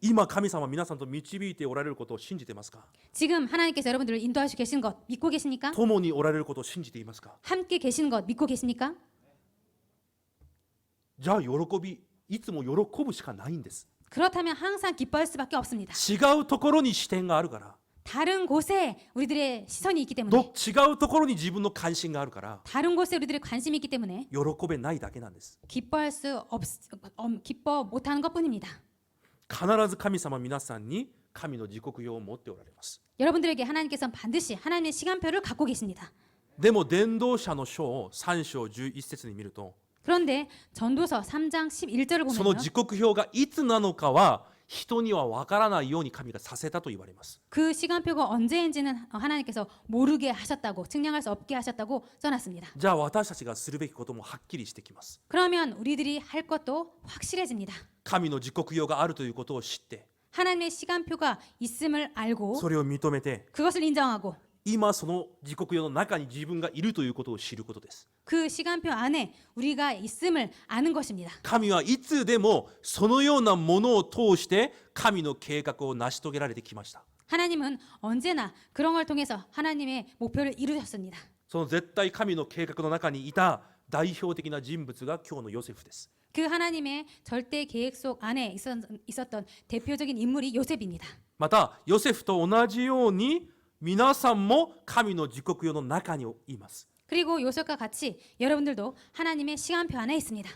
今神様皆さんと導いておられることを信じていますか？ 지금 하나님께서 여러분들을 인도하시고 계신 것 믿고 계십니까? 共におられることを信じていますか？ 함께 계시는 것 믿고 계십니까? じゃあいつも喜ぶしかないんです。 그렇다면 항상 기뻐할 수밖에 없습니다. 違うところに視点があるから、 다른 곳에 우리들의 시선이 있기 때문에 違うところに自分の関心があるから 다른 곳에 우리들의 관심이 있기 때문에 喜べないだけなんです。 기뻐 못하는 것뿐입니다. 必ず神様皆さんに神の時刻表を持っておられます。 여러분들에게 하나님께서는 반드시 하나님의 시간표를 갖고 계십니다. でも伝道者の書を3章11節に見ると、 그런데 전도서 3장 11절을 その 보면요. 時刻表がいつなのかは人には分からないように神がさせたと言われます。 그 시간표가 언제인지는 하나님께서 모르게 하셨다고 증명할 수 없게 하셨다고 써놨습니다. じゃあ私たちがするべきこともはっきりしてきます。 그러면 우리들이 할 것도 확실해집니다. 神の時刻表があるということを知って、 하나님의 시간표가 있음을 알고 それを認めて、 그것을 인정하고 今その時刻表の中に自分がいるということを知ることです。 그 시간표 안에 우리가 있음을 아는 것입니다. 神はいつでもそのようなものを通して神の計画を成し遂げられてきました。 하나님은 언제나 그런 걸 통해서 하나님의 목표를 이루셨습니다. その絶対神の計画の中にいた代表的な人物が今日のヨセフです。 그 하나님의 절대 계획 속 안에 있었던 대표적인 인물이 요셉입니다. またヨセフと同じように皆さんも神の時刻表の中にいます。 그리고 요셉과 같이 여러분들도 하나님의 시간표 안에 있습니다.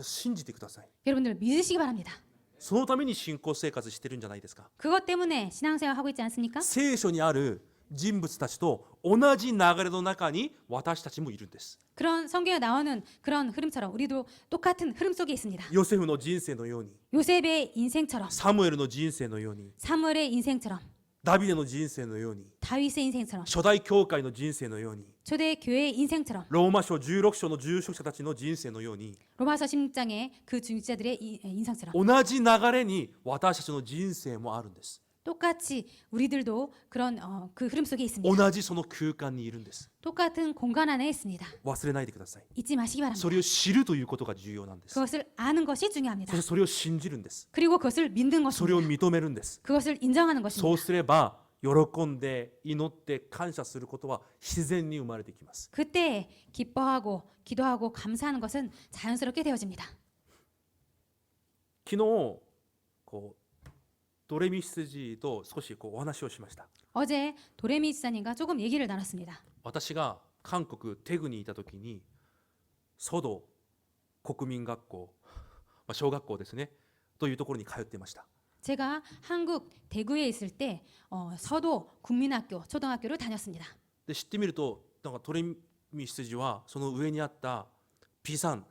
信じてください。 여러분들 믿으시기 바랍니다. そのために信仰生活してるんじゃないですか。 그것 때문에 신앙생활 하고 있지 않습니까? 聖書にある人物たちと同じ流れの中に私たちもいるんです。 그런 성경에 나오는 그런 흐름처럼 우리도 똑같은 흐름 속에 있습니다. ヨセフの人生のように、 요셉의 인생처럼 サムエルの人生のように、 사무엘의 인생처럼 ダビデの人生のように、 다윗의 인생처럼 初代教会の人生のように、 초대 교회의 인생처럼 ローマ書16章の住職者たちの人生のように、 로마서 16장의 그 중직자들의 인생처럼 同じ流れに私たちの人生もあるんです。 똑같이 우리들도 그런 그 흐름 속에 있습니다. 同じその空間にいるんです。 똑같은 공간 안에 있습니다. 忘れないでください。 잊지 마시기 바랍니다. それを知るということが重要なんです。 그것을 아는 것이 중요합니다. そしてそれを信じるんです。 그리고 그것을 믿는 それを 것입니다. 認めるんです。 그것을 인정하는 そ 것입니다. うすれば喜んで祈って感謝することは自然に生まれてきます。 그때 기뻐하고 기도하고 감사하는 것은 자연스럽게 되어집니다. 昨日こうドレミ羊と少しお話をしました。 어제 도레미 지사님과 조금 얘기를 나눴습니다. 私が韓国テグにいた時にソド国民学校、小学校ですねというところに通っていました。 제가 한국 대구에 있을 때 서도 국민학교 초등학교를 다녔습니다. で知ってみるとなんかドレミ羊はその上にあったピサン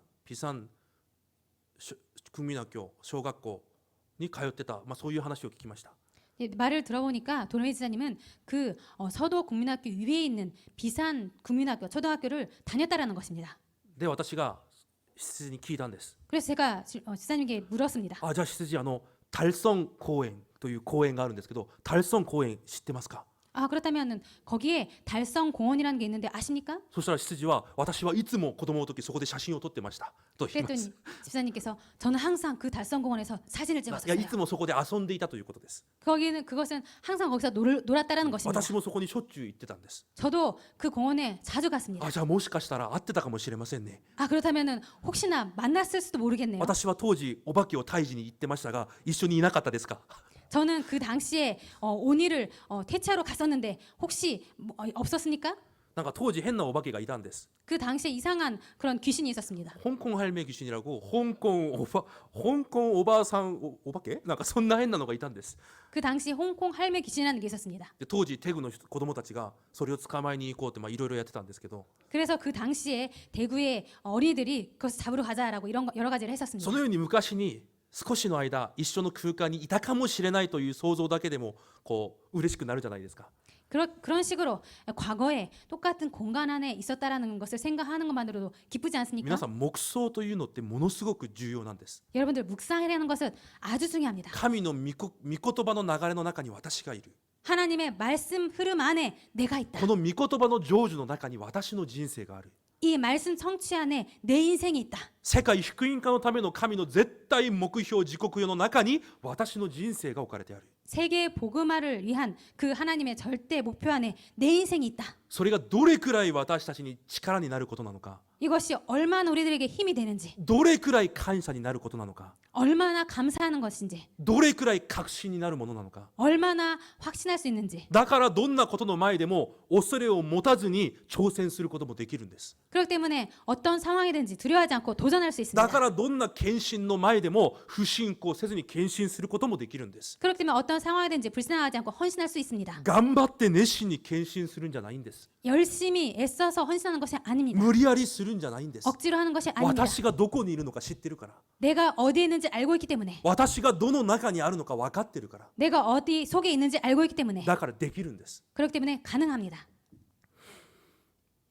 国民学校小学校に通ってた、そういう話を聞きました。 말을 들어보니까 도레미 지사님은 그 서도 국민학교 위에 있는 비산 국민학교 초등학교를 다녔다라는 것입니다. で私が羊に聞いたんです。 그래서 제가 지사님께 물었습니다. じゃあ羊달성公園という公園があるんですけど、달성公園知ってますか？ 아, 그렇다면 거기에 달성 공원이라는 게 있는데 아십니까? そしたら執事は私はいつも子供の時そこで写真を撮ってましたと言いま 그랬더니 す。 집사님께서 저는 항상 그 달성 공원에서 사진을 いやい 찍었어요. つもそこで遊んでいたということです。 그것은 항상 거기서 놀았다라는 것입니다. 私もそこにしょっちゅう行ってたんです。 저도 그 공원에 자주 갔습니다. あ、じゃあもしかしたら会ってたかもしれませんね。 아, 그렇다면은 혹시나 만났을 수도 모르겠네요. 私は当時お化けを退治に行ってましたが一緒にいなかったですか？ 저는 그 당시에 온이를 퇴치하러 갔었는데 혹시 없었습니까? なんか当時変なお化けがいたんです。 그 당시에 이상한 그런 귀신이 있었습니다. 香港할매 귀신이라고香港おばあさんお化けなんかそんな変なのがいたんです。 그 당시 홍콩 할매 귀신이라는 게 있었습니다. で当時テグの子供たちがそれを捕まえに行こうっていろいろやってたんですけど、 그래서 그 당시에 대구의 어린이들이 그것을 잡으러 가자라고 이런 여러 가지를 そ 했었습니다. のように昔に少しの間一緒の空間にいたかもしれないという想像だけでもこう嬉しくなるじゃないですか。 그런 식으로 과거에 똑같은 공간 안에 있었다라는 것을 생각하는 것만으로도 기쁘지 않습니까? 皆さん黙想というのってものすごく重要なんです。 여러분들 묵상이라는 것은 아주 중요합니다. 神の御言葉の流れの中に私がいる。 하나님의 말씀 흐름 안에 내가 있다. この御言葉の成就の中に私の人生がある。 이 말씀 성취 안에 내 인생이 있다. 世界福音化のための神の絶対目標時刻表の中に私の人生が置かれてある。 세계 복음화를 위한 그 하나님의 절대 목표 안에 내 인생이 있다. それがどれくらい私たちに力になることなのか、 이것이 얼마나 우리들에게 힘이 되는지, どれくらい感謝になることなのか、 얼마나 감사하는 것인지, どれくらい確信になるものなのか。 얼마나 확신할 수 있는지. だからどんなことの前でも恐れを持たずに挑戦することもできるんです。 그렇기 때문에 어떤 상황이든지 두려워하지 않고 도전할 수 だ 있습니다. からどんな献身の前でも不信仰せずに献身することもできるんです。 그렇기 때문에 어떤 상황이든지 불신하지 않고 헌신할 수 있습니다. 頑張って熱心に献身するんじゃないんです。 열심히 애써서 헌신하는 것이 아닙니다. 無理やりするんじゃないんです。 억지로 하는 것이 아닙니다. 私がどこにいるのか知ってるから。 내가 어디에 있는지 알고 있기 때문에, 私がどの中にあるのか分かってるから。 내가 어디 속에 있는지 알고 있기 때문에, だからできるんです。 그렇기 때문에 가능합니다.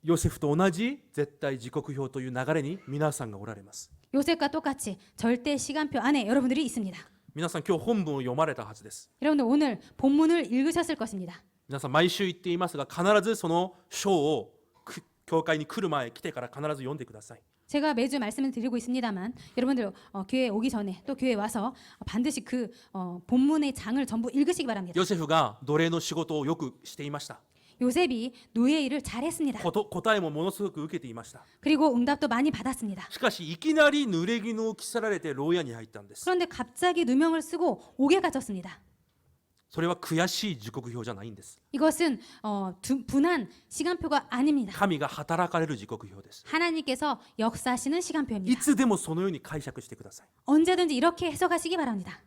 ヨセフと同じ絶対時刻表という流れに皆さんがおられます。 요셉과 똑같이 절대 시간표 안에 여러분들이 있습니다. 皆さん今日本文を読まれたはずです。 여러분들 오늘 본문을 읽으셨을 것입니다. 皆さん毎週言っていますが必ずその章を教会に来る前来てから必ず読んでください。 제가 매주 말씀을 드리고 있습니다만 여러분들 교회 오기 전에 또 교회 와서 반드시 그 본문의 장을 전부 읽으시기 바랍니다. ヨセフが奴隷の仕事をよくしていました。 요셉이 노예 일을 잘했습니다. 答えもものすごく受けていました。 그리고 응답도 많이 받았습니다. しかしいきなり濡れ衣を着せられて牢屋に入ったんです。 그런데 갑자기 누명을 쓰고 옥에 갇혔습니다. それは悔しい時刻表じゃないんです。 이것은 분한 시간표가 아닙니다. 神が働かれる時刻表です。 하나님께서 역사하시는 い 시간표입니다. つでもそのように解釈してください。 언제든지 이렇게 해석하시기 바랍니다.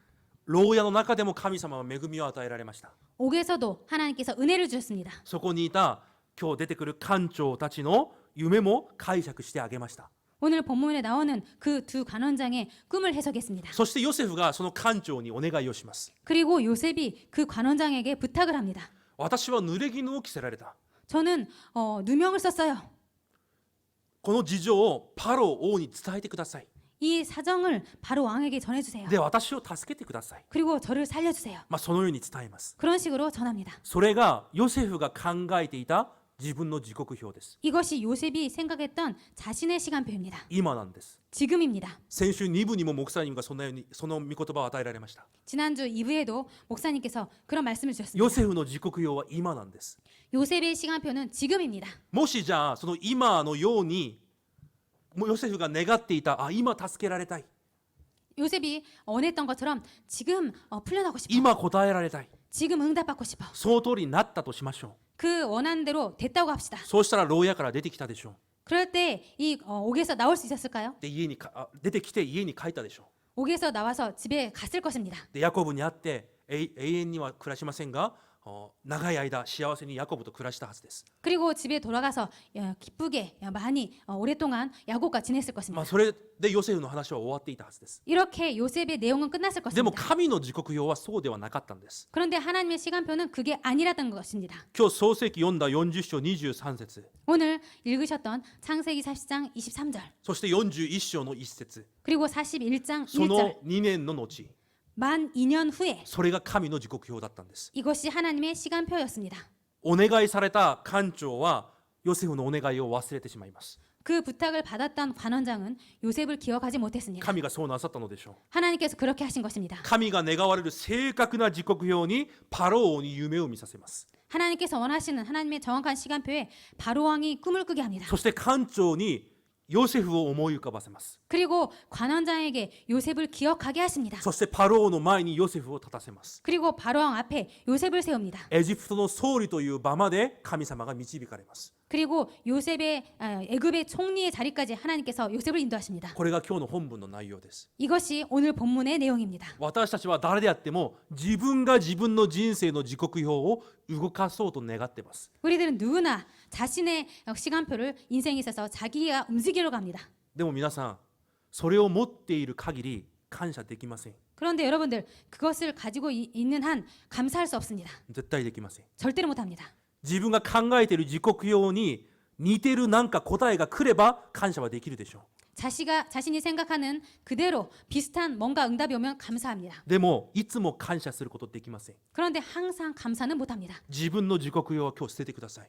牢屋の中でも神様は恵みを与えられました。 옥에서도 하나님께서 은혜를 주셨습니다. そこにいた今日出てくる官長たちの夢も解釈してあげました。 오늘 본문에 나오는 그 두 관원장의 꿈을 해석했습니다. そしてヨセフがその官長にお願いをします。 그리고 요셉이 그 관원장에게 부탁을 합니다. 私は濡れ衣を着せられた。 저는 누명을 썼어요. この事情をパロ王に伝えてください。 이 사정을 바로 왕에게 전해주세요. で、私を助けてください。 그리고 저를 살려주세요. そのように伝えます。 그런 식으로 전합니다. それがヨセフが考えていた自分の時刻表です。 이것이 요셉이 생각했던 자신의 시간표입니다. 今なんです。 지금입니다. 先週2部にも목사님がその御言葉を与えられました。 지난주 2부에도 목사님께서 그런 말씀을 ヨ 주셨습니다. セフの時刻表は今なんです。 요셉의 시간표는 지금입니다. もしじゃあその今のようにもうヨセフが願っていた今助けられたい 요셉이 원했던 것처럼 지금 풀려나고 싶어. 今答えられたい 지금 응답받고 싶어. その通りになったとしましょ 그 원하는 대로 됐다고 합시다. う。そうしたら牢屋から出てきたでしょ 그럴 때 이 옥에서 나올 수 있었을까요? う。で出てきて家に帰ったでしょ 옥에서 나와서 집에 갔을 것입니다. う。でヤコブに会って永遠には暮らしませんが長い間幸せにヤコブと暮らしたはずです。 그리고 집에 돌아가서 기쁘게 많이 오랫동안 야곱과 지냈을 ま 것입니다. あそれでヨセフの話は終わっていたはずです。 이렇게 요셉의 내용은 끝났을 でも 것입니다. 神の時刻表はそうではなかったんです。 그런데 하나님의 시간표는 그게 아니라던 것입니다. 今日創世記読んだ40章23節 오늘 읽으셨던 창세기 40장 23절 そして41章の1節 그리고 41장 そ 1절 の2年の後 만 2년 후에 それが神の時刻表だったんです。 이것이 하나님의 시간표였습니다. お願いされた官長はヨセフのお願いを忘れてしまいます。 그 부탁을 받았던 관원장은 요셉을 기억하지 못했습니다. 神がそうなさったのでしょう。 하나님께서 그렇게 하신 것입니다. 神が願われる正確な時刻表にパロー王に夢を見させます。 하나님께서 원하시는 하나님의 정확한 시간표에 바로 왕이 꿈을 꾸게 합니다. そして官長にヨセフを思い浮かばせます。 그리고 관원장에게 요셉을 기억하게 하십니다. そしてパローの前にヨセフを立たせます。 그리고 바로 왕 앞에 요셉을 세웁니다. エジプトの総理という場まで神様が導かれます。 그리고 요셉의 애굽의 총리의 자리까지 하나님께서 요셉을 인도하십니다. これが今日の本文の内容です。 이것이 오늘 본문의 내용입니다. 私たちは誰であっても自分が自分の人生の時刻表を動かそうと願っています。 우리들은 누구나 자신의 시간표를 인생에 있어서 자기가 움직이려고 합니다. でも皆さん、それを持っている限り感謝できません。 그런데 여러분들 그것을 가지고 있는 한 감사할 수 없습니다. 絶対できません。 절대로 못합니다. 自分が考えている時刻表に似てるなんか答えが来れば感謝はできるでしょう。 자신이 생각하는 그대로 비슷한 뭔가 응답이 오면 감사합니다. でもいつも感謝することできません。 그런데 항상 감사는 못합니다. 自分の時刻表は今日捨ててください。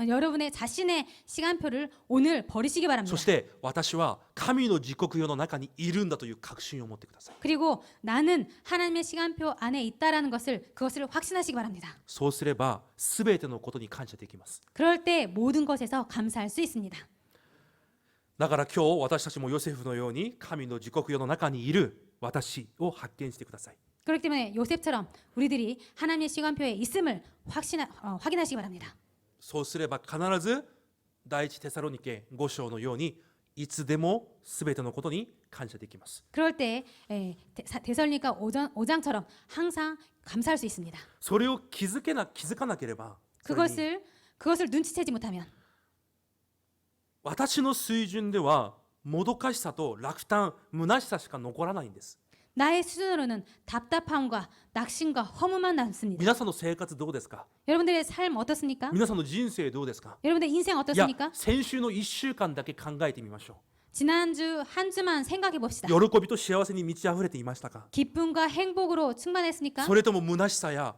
여러분의 자신의 시간표를 오늘 버리시기 바랍니다. そして私は神の時刻表の中にいるんだという確信を持ってください。 그리고 나는 하나님의 시간표 안에 있다라는 그것을 확신하시기 바랍니다. そうすれば全てのことに感謝できます。 그럴 때 모든 것에서 감사할 수 있습니다. だから今日私たちもヨセフのように神の時刻表の中にいる私を発見してください。 그렇기 때문에 요셉처럼 우리들이 하나님의 시간표에 있음을 확인하시기 바랍니다. そうすれば必ず第一テサロニケ5章のようにいつでも全てのことに感謝できます。 그럴 때 데살로니가 5장처럼 항상 감사할 수 있습니다. それを気づかなければそれに 그것을 눈치채지 못하면 私の水準ではもどかしさと落胆、虚しさしか残らないんです。 나의 수준으로는 답답함과 낙심과 허무만 남습니다. 皆さんの生活どうですか？ 여러분들의 삶 어떻습니까? 皆さんの人生どうですか？ 여러분들의 인생 いや 어떻습니까? 先週の1週間だけ考えてみましょ 지난주 한 주만 생각해 봅시다. う。喜びと幸せに満ち溢れていましたか？ 기쁨과 행복으로 충만했습니까? それとも虚しさや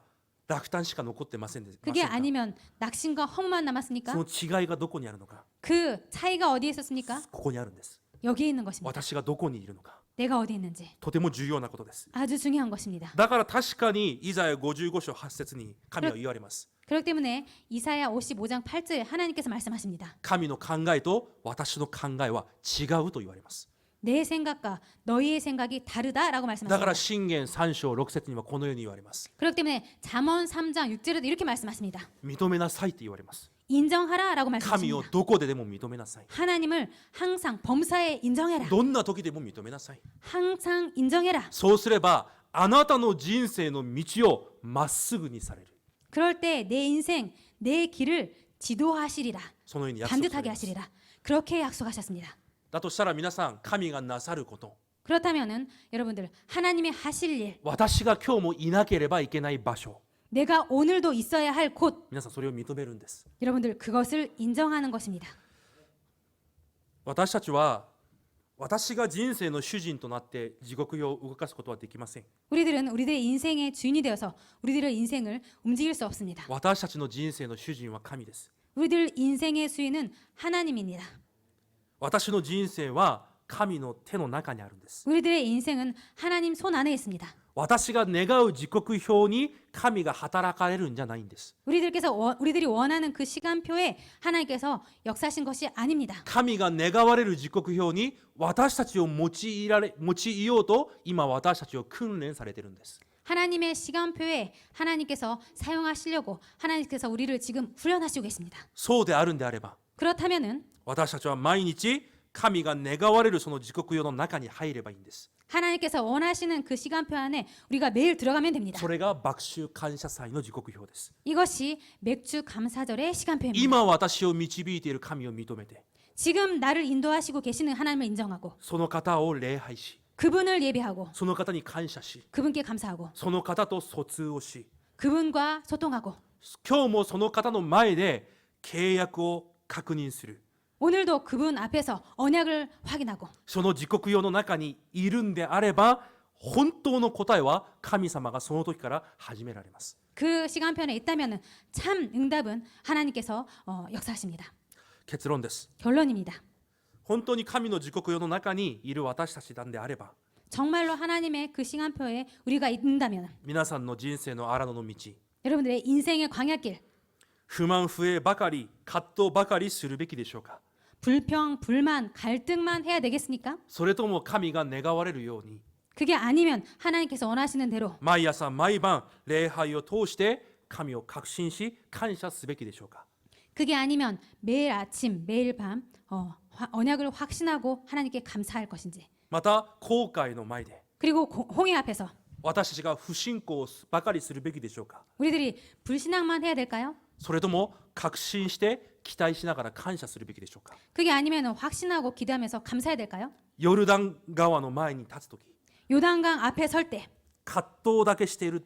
落胆しか残ってませんで 그게 ませんか？ 아니면 낙심과 허무만 そ 남았습니까? の違いがどこにあるのか？ 그 차이가 어디에 있었습니까? ここにあるんです。 여기에 있는 것입니다. 私がどこにいるのか、 내가 어디 있는지 とても重要なことです。 아주 중요한 것입니다. だから確かにイザヤ55章8節に神は言われます。 그렇기 때문에 이사야 55장 8절에 하나님께서 말씀하십니다. 神の考えと私の考えは違うと言われます。 내 생각과 너희의 생각이 다르다라고 だから 말씀하십니다. 箴言3章6節にはこのように言われます。 그렇기 때문에 잠언 3장 6절에도 이렇게 말씀하십니다. 認めなさいって言われます。 인정하라라고 神を 말씀하십니다. どこででも認めなさい。 하나님을 항상 범사에 인정해라. どんな時でも認めなさい。 항상 인정해라. そうすればあなたの人生の道をまっすぐにされる。 그럴 때 내 인생, 내 길을 지도하시리라. そのように約束さ 반듯하게 れます。 하시리라. 그렇게 약속하셨습니다. だとしたら皆さん、神がなさること、 그렇다면은 여러분들 하나님이 하실 일, 私が今日もいなければいけない場所、 내가 오늘도 있어야 할 곳, 皆さんそれを認めるんです。 여러분들 그것을 인정하는 것입니다. 私たちは私が人生の主人となって地獄を動かすことはできません。 우리들은 우리들의 인생의 주인이 되어서 우리들의 인생을 움직일 수 없습니다. 私たちの人生の主人は神です。 우리들 인생의 주인은 하나님입니다. 私の人生は神の手の中にあるんです。 우리들의 인생은 하나님 손 안에 있습니다. 私が願う時刻表に神が働かれるんじゃないんです。 우리들이 원하는 그 시간표에 하나님께서 역사하신 것이 아닙니다. 神が願われる時刻表に私たちを用いようと今私たちを訓練されているんです。 하나님의 시간표에 하나님께서 사용하시려고 하나님께서 우리를 지금 훈련하시고 계십니다. そうであるんであれば 그렇다면은 私たちは毎日神が願われるその時刻表の中に入ればいいんです。 하나님께서 원하시는 그 시간표 안에 우리가 매일 들어가면 됩니다. それが麦秋感謝祭の時刻表です。 이것이 맥주 감사절의 시간표입니다. 今私を導いている神を認めて 지금 나를 인도하시고 계시는 하나님을 인정하고 その方を礼拝し 그분을 예배하고 その方に感謝し 그분께 감사하고 その方と疎通をし 그분과 소통하고 今日もその方の前で契約を確認する 오늘도 그분 앞에서 언약을 확인하고 その時刻表の中にいるんであれば本当の答えは神様がその時から始められます。그 시간편에 있다면 참 응답은 하나님께서 역사하십니다. 結論です。 결론입니다. 本当に神の時刻表の中にいる私たちなんであれば、 정말로 하나님의 그 시간표에 우리가 있다면 皆さんの人生の荒野の道、 여러분들의 인생의 광야길, 不満不平ばかり、葛藤ばかりするべきでしょうか。 불평, 불만, 갈등만 해야 되겠습니까? それとも神が願われるように、 그게 아니면 하나님께서 원하시는 대로 毎朝毎晩礼拝を通して神を確信し感謝すべきでしょうか。 그게 아니면 매일 아침, 매일 밤 언약을 확신하고 하나님께 감사할 것인지, また後悔の前で 그리고 홍해 앞에서 私たちが不信仰ばかりするべきでしょうか。 우리들이 불신앙만 해야 될까요? それとも確信して期待しながら感謝するべきでしょうか。 그게 아니면 확신하고 기대하면서 감사해야 될까요? ヨルダン川の前に立つとき、 요단강 앞에 설 때 葛藤だけしている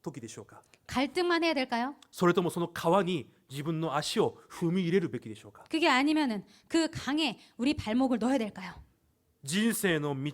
時でしょうか。 갈등만 해야 될까요? それともその川に自分の足を踏み入れるべきでしょうか。 그게 아니면은 그 강에 우리 발목을 넣어야 될까요? 人生の道、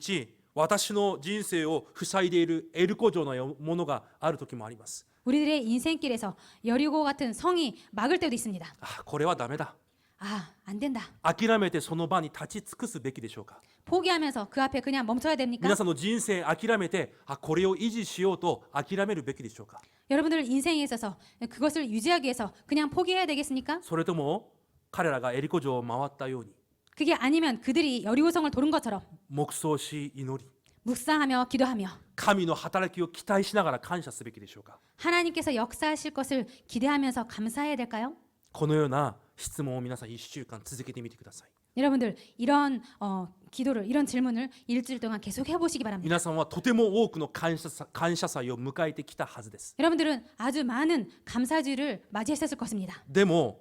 私の人生を塞いでいるエルコ城のようなものがある時もあります。 우리들의 인생길에서 여리고 같은 성이 막을 때도 있습니다. あ、これはダメだ。 아, 안 된다. 諦めてその場に立ち尽くすべきでしょうか。 포기하면서 그 앞에 그냥 멈춰야 됩니까? 皆さんの人生諦めて、あ、これを維持しようと諦めるべきでしょうか。 여러분들 인생에 있어서 그것을 유지하기 위해서 그냥 포기해야 되겠습니까? それとも彼らがエリコ城を回ったように 그게 아니면 그들이 여리고성을 도는 것처럼 黙想し祈り、 묵상하며 기도하며 神の働きを期待しながら感謝すべきでしょうか。 하나님께서 역사하실 것을 기대하면서 감사해야 될까요? このような質問を皆さん1週間続けてみてください。 여러분들 이런 기도를 이런 질문을 일주일 동안 계속 해보시기 바랍니다. 皆さんはとても多くの感謝祭を迎えてきたはずです。 여러분들은 아주 많은 감사주를 맞이했을 것입니다. でも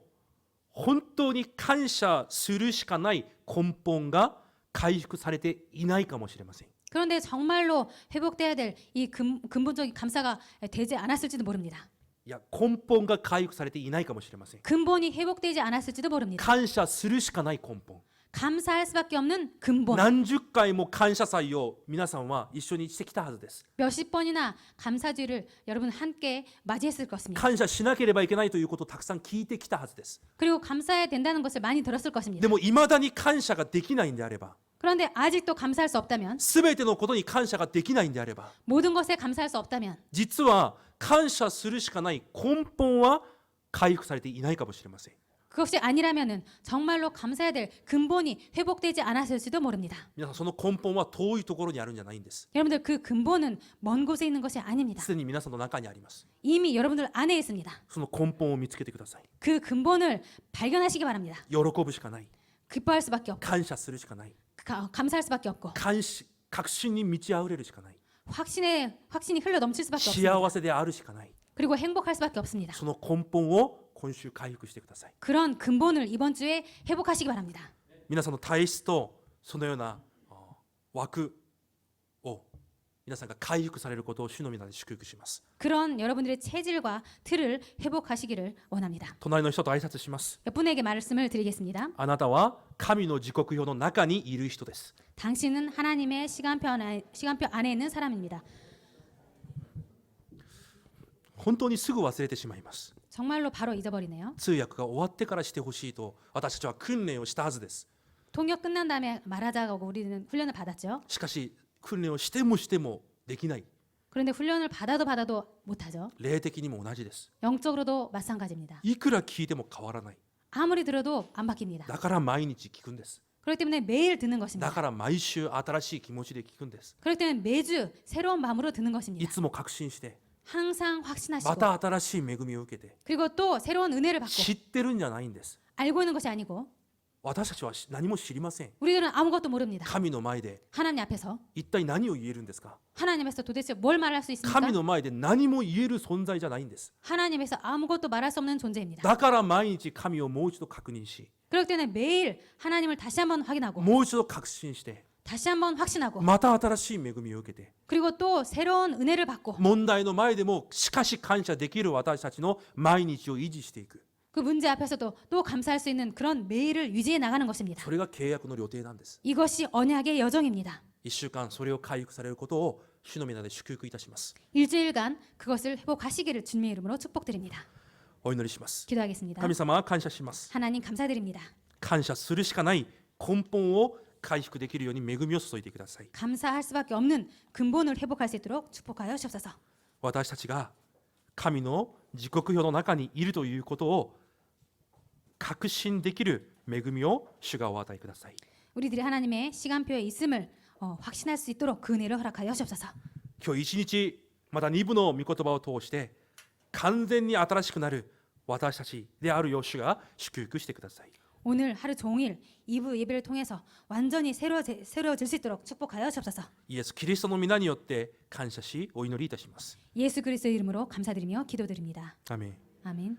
本当に感謝するしかない根本が回復されていないかもしれません。 그런데 정말로 회복돼야 될 이 근본적인 감사가 되지 않았을지도 모릅니다. いや、根本が回復されていないかもしれません。 근본이 회복되지 않았을지도 모릅니다. 感謝するしかない根本。 감사할 수밖에 없는 근본. 何十回も感謝祭を皆さんは一緒にしてきたはずです。 몇십 번이나 감사주를 여러분 함께 맞이했을 것입니다. 感謝しなければいけないということをたくさん聞いてきたはずです。 그리고 감사해야 된다는 것을 많이 들었을 것입니다. でも未だに感謝ができないんであれば、 그런데 아직도 감사할 수 없다면, すべてのことに感謝ができないんであれば、 모든 것에 감사할 수 없다면 実は感謝するしかない根本は回復されていないかもしれません。 그것이 아니라면은 정말로 감사해야 될 근본이 회복되지 않았을지도 모릅니다. 皆さんその根本は遠いところにあるんじゃないんです。 여러분들 그 근본은 먼 곳에 있는 것이 아닙니다. すでに皆さんの中にあります。 이미 여러분들 안에 있습니다. その根本を見つけてください。 그 근본을 발견하시기 바랍니다. 喜ぶしかない。 기뻐할 수밖에 없고 感謝するしかない。 감사할 수밖에 없고 確信に満ち溢れるしかない。 확신이 흘러 넘칠 수밖에 없습니다. 幸せであるしかない。 그리고 행복할 수밖에 없습니다. その根本を今週回復してください。 그런 근본을 이번 주에 회복하시기 바랍니다. 皆さんの体質とそのような枠を皆さんが回復されることを主の皆で祝福します。 그런 여러분들의 체질과 틀을 회복하시기를 원합니다. 隣の人と挨拶します。 몇 분에게 말씀을 드리겠습니다. あなたは神の時刻表の中にいる人です。 당신은 하나님의 시간표 안에 있는 사람입니다. 本当にすぐ忘れてしまいます。 정말로 바로 잊어버리네요. 通訳が終わってからしてほしいと私たちは訓練をしたはずです。 통역 끝난 다음에 말하자고 우리는 훈련을 받았죠. しかし訓練をしてもできない。 그런데 훈련을 받아도 못하죠. 霊的にも同じです。 영적으로도 마찬가지입니다. いくら聞いても変わらない。 아무리 들어도 안 바뀝니다. だから毎日聞くんです。 그렇기 때문에 매일 듣는 だ 것입니다. から毎週新しい気持ちで聞くんです。 그렇기 때문에 매주 새로운 마음으로 듣는 い 것입니다. つも確信して 항상 ま 확신하시고 た新しい恵みを受けて 그리고 또 새로운 은혜를 받고 知ってるんじゃないんです。 알고 있는 것이 아니고 私たちは何も知りません。 우리들은 아무것도 모릅니다. 神の前で 하나님 앞에서 一体何を言えるんですか。 하나님에서 도대체 뭘 말할 수 있습니까? 神の前で何も言える存在じゃないんです。 하나님에서 아무것도 말할 수 없는 존재입니다. だから毎日神をもう一度確認し 그렇기 때문에 매일 하나님을 다시 한번 확인하고 もう一度確信して 다시 한번 확신하고 また新しい恵みを受けて 그리고 또 새로운 은혜를 받고 問題の前でもしかし感謝できる私たちの毎日を維持していく。 그 문제 앞에서도 또 감사할 수 있는 그런 매일을 유지해 나가는 것입니다. それが契約の予定なんです。 이것이 언약의 여정입니다. 1週間それを回復されることを主の皆で祝福いたします。 일주일간 그것을 회복하시기를 주님의 이름으로 축복드립니다. お祈りします。 기도하겠습니다. 神様は感謝します。 하나님 감사드립니다. 感謝するしかない根本を回復できるように恵みを注いでください。 감사할 수밖에 없는 근본을 회복할 수 있도록 축복하여 주옵소서. 私たちが神の時刻表の中にいるということを確信できる恵みを主がお与えください。 우리들이 하나님의 시간표에 있음을 확신할 수 있도록 그 은혜를 허락하여 주옵소서. 今日一日また2部の御言葉を通して完全に新しくなる私たちであるよう主が祝福してください。 오늘 하루 종일 2부 예배를 통해서 완전히 새로워질 수 있도록 축복하여 주옵소서. イエス・キリストの皆によって感謝しお祈りいたします。 예수 그리스도의 이름으로 감사드리며 기도드립니다. アメン。 아멘.